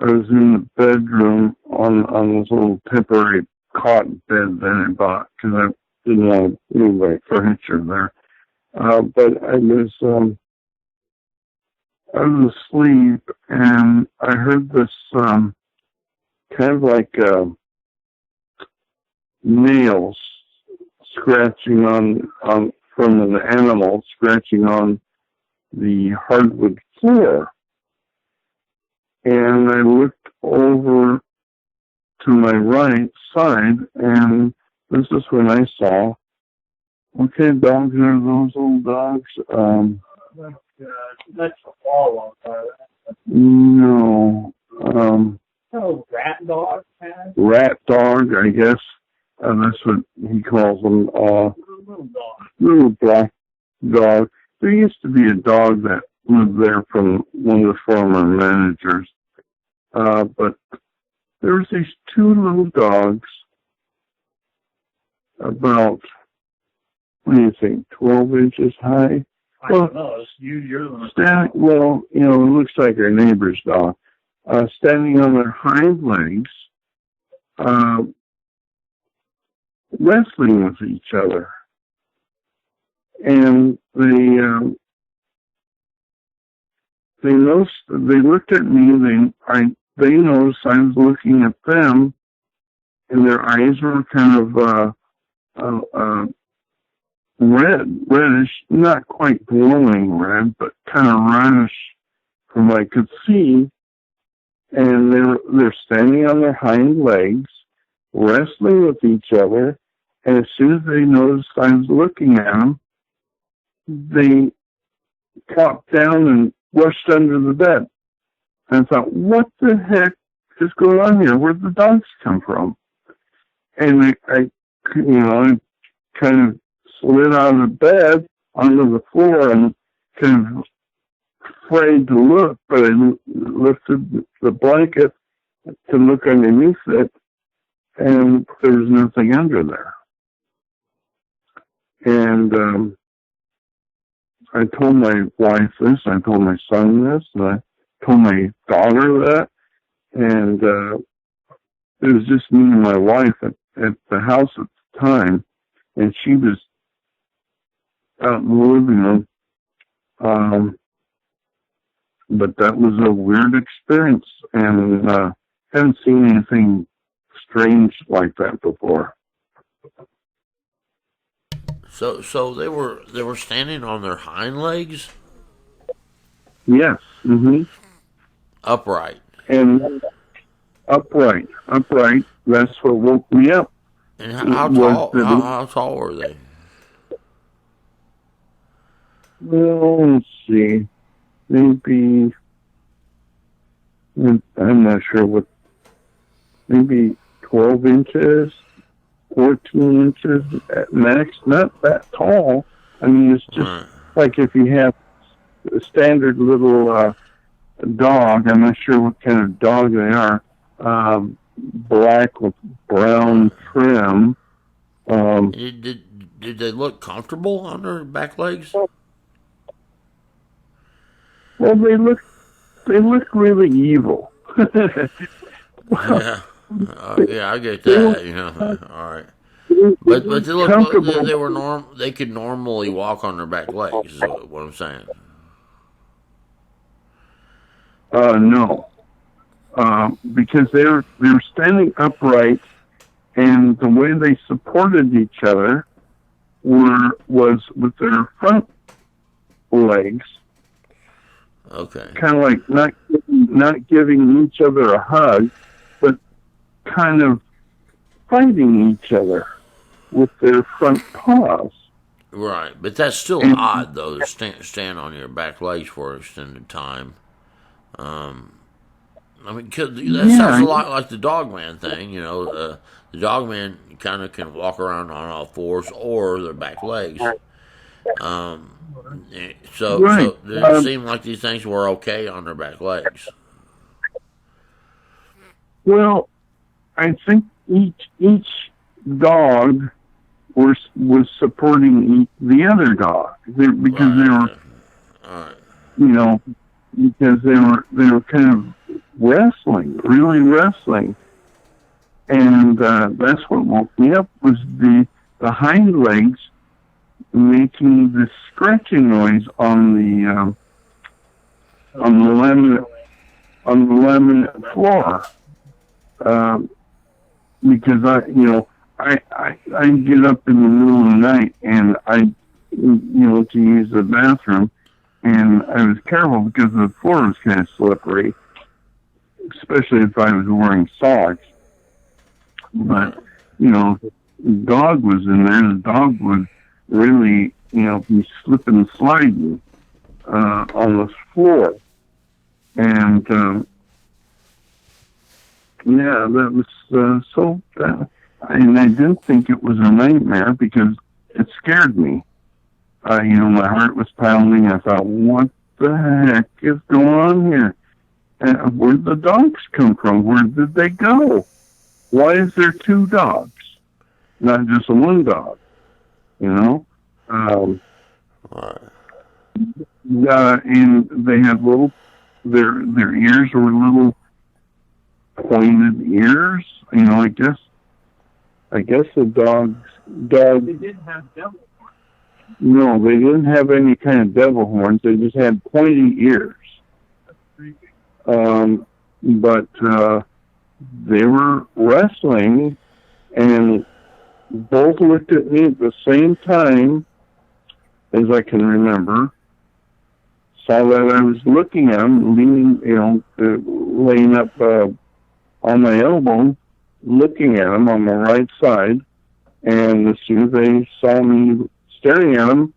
was in the bedroom on this little temporary cot bed that I bought because I didn't want to move my furniture there. But I was asleep, and I heard this kind of like nails scratching on from an animal scratching on the hardwood floor. And I looked over to my right side, and this is when I saw, okay, dogs are those old dogs. That's the wall outside. No. Oh, rat rat dog, I guess. That's what he calls them. Little black dog. There used to be a dog that lived there from one of the former managers. But there was these two little dogs, about, what do you think, 12 inches high? I don't know. You're the Standing, well, it looks like our neighbor's dog. Standing on their hind legs, wrestling with each other. And they looked at me, they noticed I was looking at them, and their eyes were kind of reddish, not quite glowing red, but kind of reddish from what I could see. And they're standing on their hind legs, wrestling with each other. And as soon as they noticed I was looking at them, they plopped down and rushed under the bed. And I thought, what the heck is going on here? Where'd the dogs come from? And I kind of slid out of the bed onto the floor and kind of afraid to look, but I lifted the blanket to look underneath it, and there was nothing under there. And I told my wife this, I told my son this, and I told my daughter that, and it was just me and my wife at the house at the time, and she was out in the living room. But that was a weird experience, and haven't seen anything strange like that before. So they were standing on their hind legs? Yes. Mm-hmm. Upright. And upright. That's what woke me up. And how tall were they? Well, let's see. Maybe, I'm not sure what, maybe 12 inches, 14 inches at max, not that tall. I mean, it's just like if you have a standard little dog, I'm not sure what kind of dog they are, black with brown trim. Did they look comfortable on their back legs? Well, they look really evil. Yeah, I get that. All right, but they look they were they could normally walk on their back legs. Is what I'm saying. No, because they were standing upright, and the way they supported each other was with their front legs. Okay. Kind of like not giving each other a hug, but kind of fighting each other with their front paws. Right, but that's still odd though to stand on your back legs for an extended time. I mean, that sounds a lot like the Dogman thing. The Dogman kind of can walk around on all fours or their back legs. So it seemed like these things were okay on their back legs. Well, I think each dog was supporting the other dog because they were, because they were kind of really wrestling, and that's what woke me up was the hind legs making this scratching noise on the laminate floor, because I get up in the middle of the night and to use the bathroom, and I was careful because the floor was kind of slippery, especially if I was wearing socks. But the dog was in there. The dog would really, be slipping and sliding on the floor. And Yeah, that was so. And I didn't think it was a nightmare because it scared me. My heart was pounding. I thought, what the heck is going on here? Where'd the dogs come from? Where did they go? Why is there two dogs, not just one dog? Um, Right. and they had little. Their ears were little pointed ears. I guess the dog. They didn't have devil horns. No, they didn't have any kind of devil horns. They just had pointy ears. That's creepy. But they were wrestling, and both looked at me at the same time, as I can remember. Saw that I was looking at them, leaning, laying up on my elbow, looking at them on the right side, and as soon as they saw me staring at them,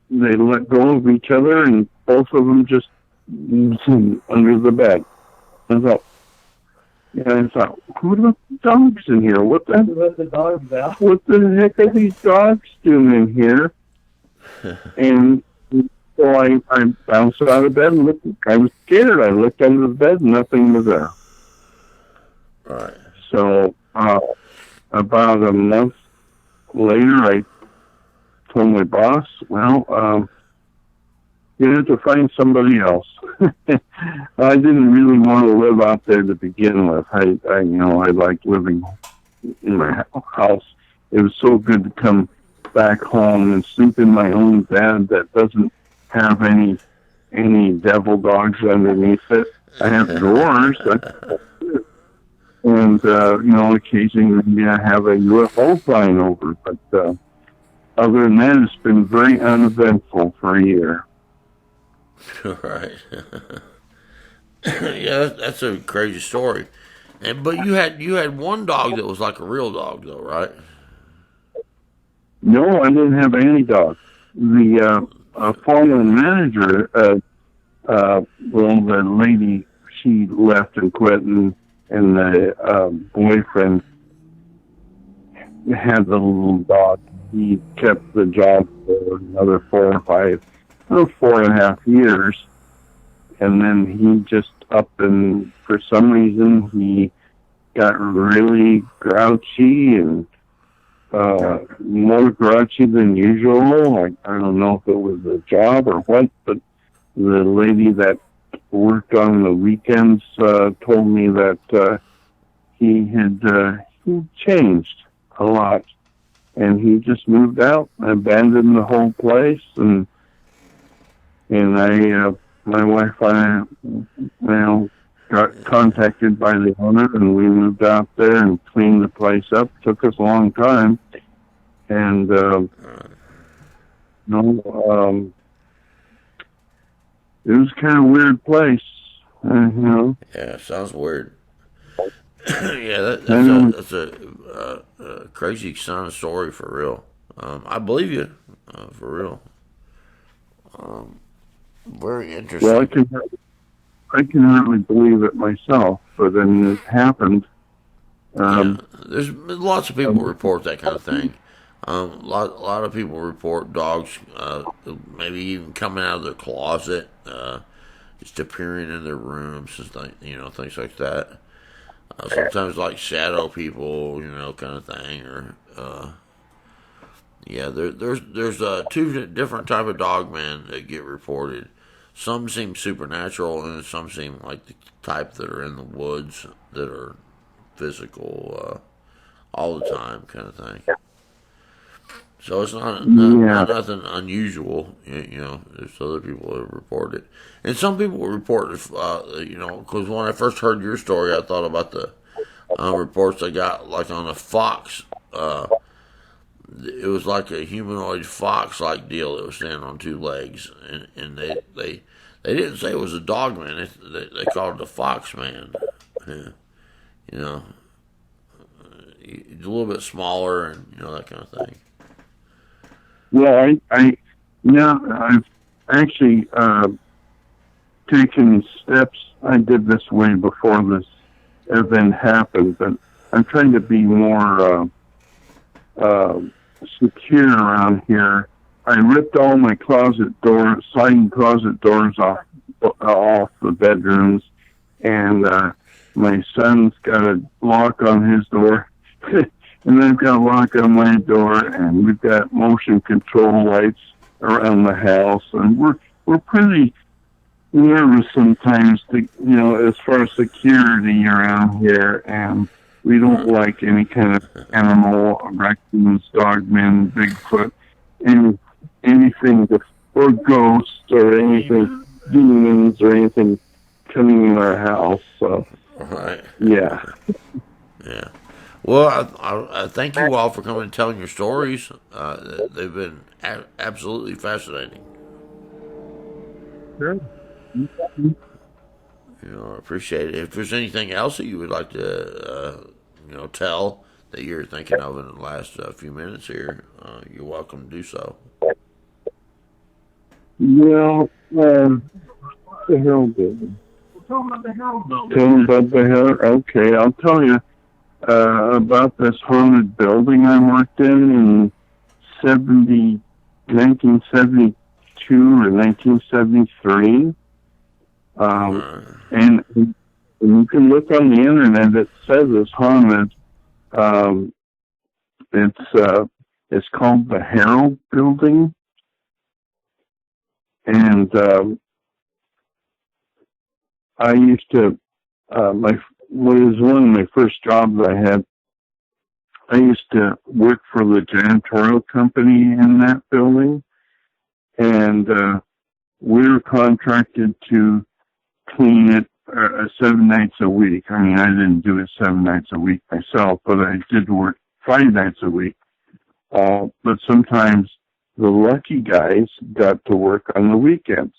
they let go of each other, and both of them just under the bed. I thought, who are the dogs in here? What the heck are these dogs doing in here? And so I bounced out of bed and looked. I was scared. I looked under the bed and nothing was there. Right. So about a month later, I told my boss, you have to find somebody else. I didn't really want to live out there to begin with. I liked living in my house. It was so good to come back home and sleep in my own bed that doesn't have any devil dogs underneath it. I have drawers, and occasionally I have a UFO flying over. But other than that, it's been very uneventful for a year. Right. Yeah, that's a crazy story. But you had one dog that was like a real dog, though, right? No, I didn't have any dogs. The former manager, the lady, she left and quit, and the boyfriend had the little dog. He kept the job for another 4.5 years, and then he just up and for some reason he got really grouchy and more grouchy than usual. I don't know if it was a job or what, but the lady that worked on the weekends told me that he had changed a lot, and he just moved out, abandoned the whole place, and my wife and I, got contacted by the owner, and we moved out there and cleaned the place up. Took us a long time, and it was kind of a weird place, Yeah, sounds weird. Yeah, that's a crazy kind of story for real. I believe you, for real. Very interesting. Well, I can hardly believe it myself, but then it happened. There's lots of people report that kind of thing. A lot of people report dogs, maybe even coming out of their closet, just appearing in their rooms and things like that. Sometimes like shadow people, kind of thing. Or there's two different type of dogmen that get reported. Some seem supernatural, and some seem like the type that are in the woods that are physical all the time, kind of thing. So it's not nothing unusual. There's other people that report it, and some people report because when I first heard your story, I thought about the reports I got like on a fox. It was like a humanoid fox-like deal that was standing on two legs, and they didn't say it was a dog man. They called it the fox man. Yeah. He's a little bit smaller, and that kind of thing. Well, I've actually taken steps. I did this way before this event happened, but I'm trying to be more secure around here. I ripped all my sliding closet doors off the bedrooms, and my son's got a lock on his door, and I've got a lock on my door, and we've got motion control lights around the house, and we're pretty nervous sometimes, as far as security around here, and we don't like any kind of animal, raccoons, dogmen, Bigfoot, anything, or ghosts, or anything, demons, or anything coming in our house. So, Right. yeah. Yeah. Well, I thank you all for coming and telling your stories. They've been absolutely fascinating. Sure. I appreciate it. If there's anything else that you would like to, tell that you're thinking of in the last few minutes here, you're welcome to do so. Well, the Herald Building. Tell them about the Herald. Okay, I'll tell you about this haunted building I worked in 1972 or 1973. And you can look on the internet. It says it's haunted. It's called the Herald Building, and I used to was one of my first jobs I had. I used to work for the janitorial company in that building, and we were contracted to clean it 7 nights a week. I mean, I didn't do it 7 nights a week myself, but I did work 5 nights a week. But sometimes the lucky guys got to work on the weekends.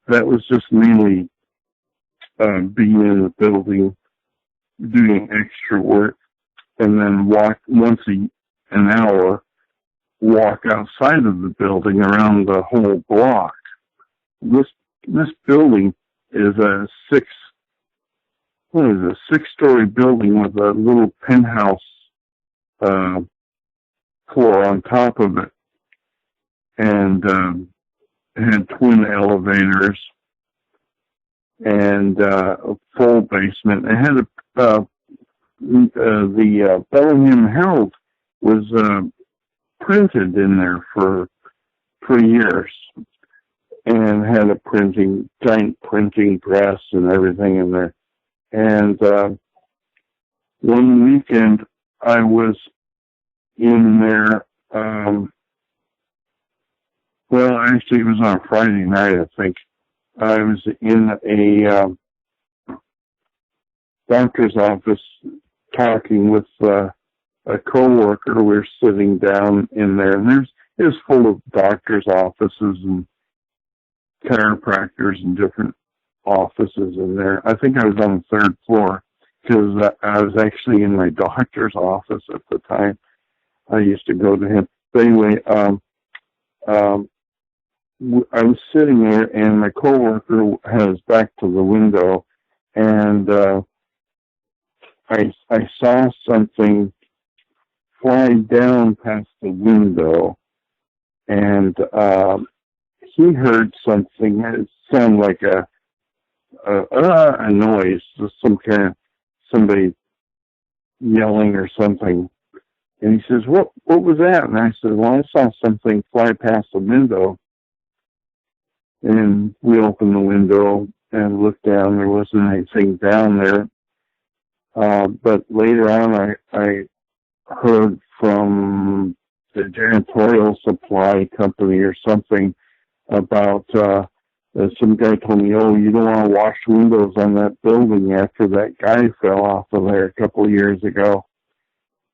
That was just mainly being in the building, doing extra work, and then walk once an hour, walk outside of the building around the whole block. This building is a 6-story building with a little penthouse floor on top of it, and it had twin elevators and a full basement. It had the Bellingham Herald was printed in there for years, and had a giant printing press and everything in there. And one weekend I was in there, well, actually it was on Friday night, I think. I was in a doctor's office talking with a coworker. We were sitting down in there, and it was full of doctors' offices and chiropractors and different offices in there. I think I was on the 3rd floor because I was actually in my doctor's office at the time. I used to go to him. But anyway, I was sitting there, and my coworker had his back to the window, and I saw something fly down past the window, and he heard something. It sounded like a noise, some kind of somebody yelling or something. And he says, "What was that?" And I said, "Well, I saw something fly past the window." And we opened the window and looked down. There wasn't anything down there. But later on, I heard from the janitorial supply company or something about some guy told me, "Oh, you don't want to wash windows on that building after that guy fell off of there a couple of years ago."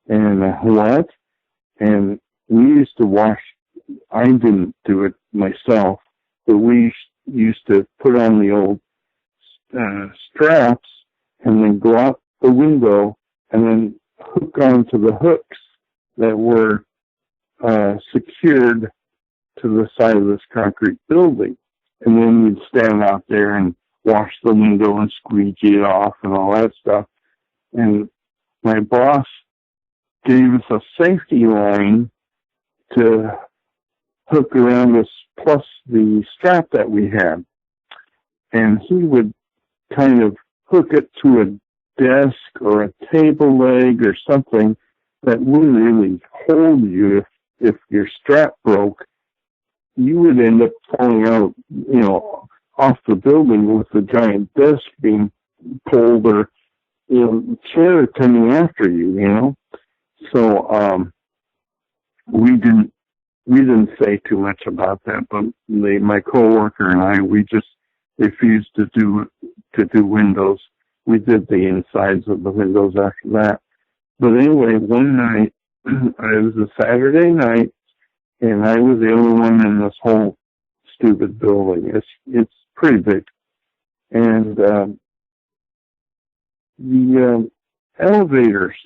And what? And we used to wash. I didn't do it myself, but we used to put on the old straps and then go out the window and then hook onto the hooks that were secured to the side of this concrete building. and then we'd stand out there and wash the window and squeegee it off and all that stuff. And my boss gave us a safety line to hook around us, plus the strap that we had. And he would kind of hook it to a desk or a table leg or something that wouldn't really hold you. If your strap broke, you would end up falling out, off the building with the giant desk being pulled, or, chair coming after you, So, we didn't say too much about that, but my coworker and I, we just refused to do windows. We did the insides of the windows after that. But anyway, one night, it was a Saturday night, and I was the only one in this whole stupid building. It's pretty big. And the elevators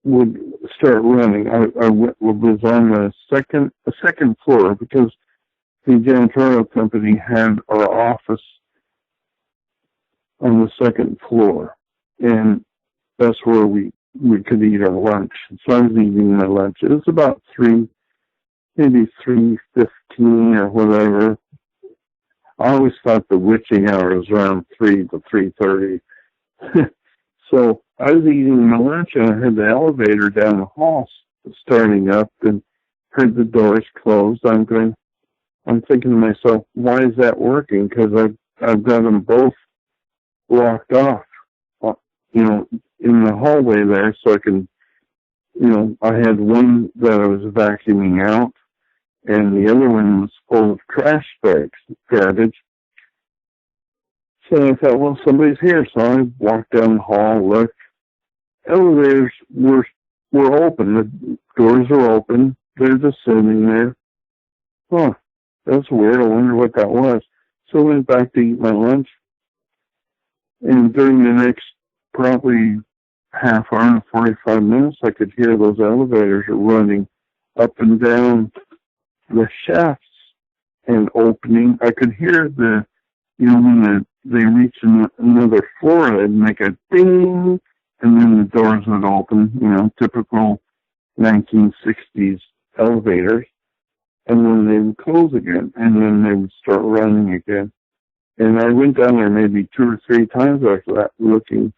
would start running. I was on the second floor because the janitorial company had our office on the second floor, and that's where we could eat our lunch. So I was eating my lunch. It was about 3:15 or whatever. I always thought the witching hour was around 3 to 3:30. So I was eating my lunch, and I heard the elevator down the hall starting up, and heard the doors closed. I'm thinking to myself, why is that working? Because I've got them both blocked off, in the hallway there, so I can, I had one that I was vacuuming out, and the other one was full of trash bags, garbage. So I thought, well, somebody's here. So I walked down the hall, looked. Elevators were open. The doors are open. They're just sitting there. Huh, that's weird. I wonder what that was. So I went back to eat my lunch. And during the next probably half hour to 45 minutes, I could hear those elevators running up and down the shafts and opening. I could hear when they reach another floor, it'd make a ding, and then the doors would open, typical 1960s elevators, and then they would close again, and then they would start running again. And I went down there maybe 2 or 3 times after that, looking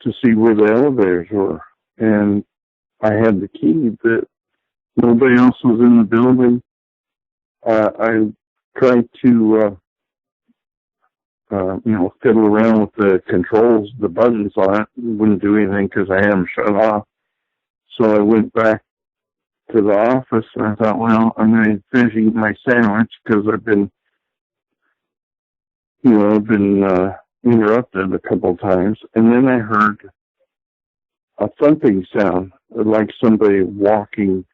to see where the elevators were. And I had the key, that nobody else was in the building. I tried to, fiddle around with the controls, the buttons on it. Wouldn't do anything because I had them shut off. So I went back to the office, and I thought, well, I'm going to finish eating my sandwich because I've been interrupted a couple of times. And then I heard a thumping sound, like somebody walking,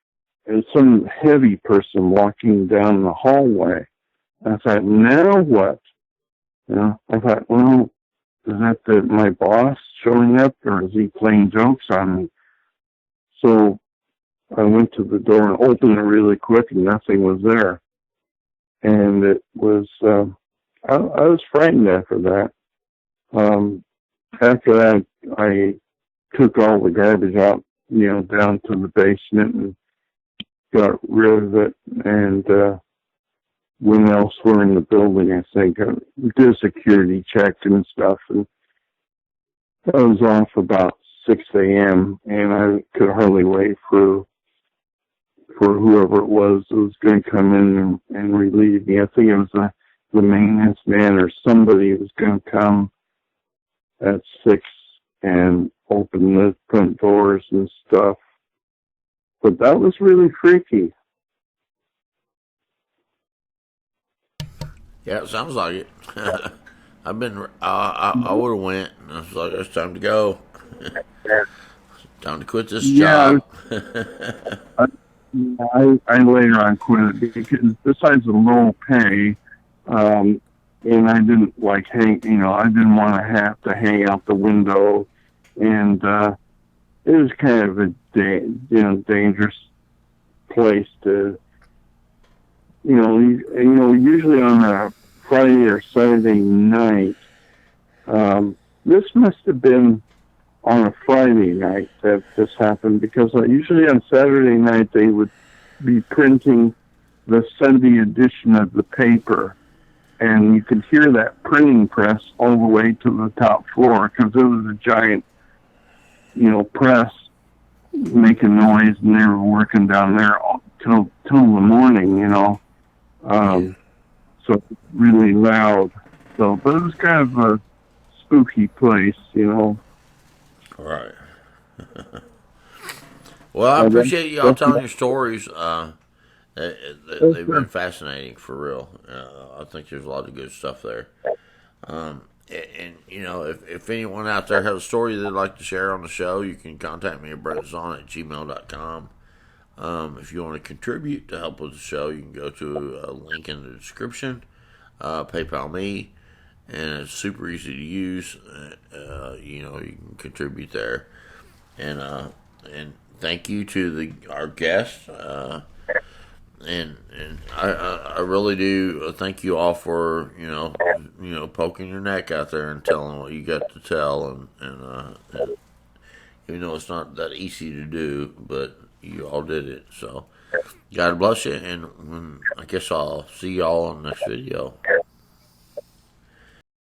and some heavy person walking down the hallway. I thought, now what? I thought, well, is that my boss showing up, or is he playing jokes on me? So I went to the door and opened it really quick, and nothing was there. And it was, I was frightened after that. After that, I took all the garbage out, down to the basement and got rid of it, and went elsewhere in the building, I think. Did a security check and stuff, and I was off about 6 a.m., and I could hardly wait for whoever it was that was going to come in and relieve me. I think it was the maintenance man or somebody was going to come at 6 and open the front doors and stuff. But that was really freaky. Yeah, it sounds like it. I've been. I would have went. And I was like, it's time to go. Time to quit this job. I later on quit it because besides the low pay, and I didn't I didn't want to have to hang out the window, and it was kind of a dangerous place to usually on a Friday or Saturday night. This must have been on a Friday night that this happened, because usually on Saturday night they would be printing the Sunday edition of the paper, and you could hear that printing press all the way to the top floor, because it was a giant, press making noise, and they were working down there till the morning, so really loud. So, but it was kind of a spooky place, All right. Well, I appreciate y'all telling your stories. They've been fascinating, for real. I think there's a lot of good stuff there. And if anyone out there has a story they'd like to share on the show, you can contact me at brentonsawin@gmail.com. If you want to contribute to help with the show, you can go to a link in the description, PayPal me, and it's super easy to use. You can contribute there, and thank you to our guests. And I really do thank you all for poking your neck out there and telling what you got to tell, and even though it's not that easy to do, but you all did it. So God bless you, and I guess I'll see y'all in the next video.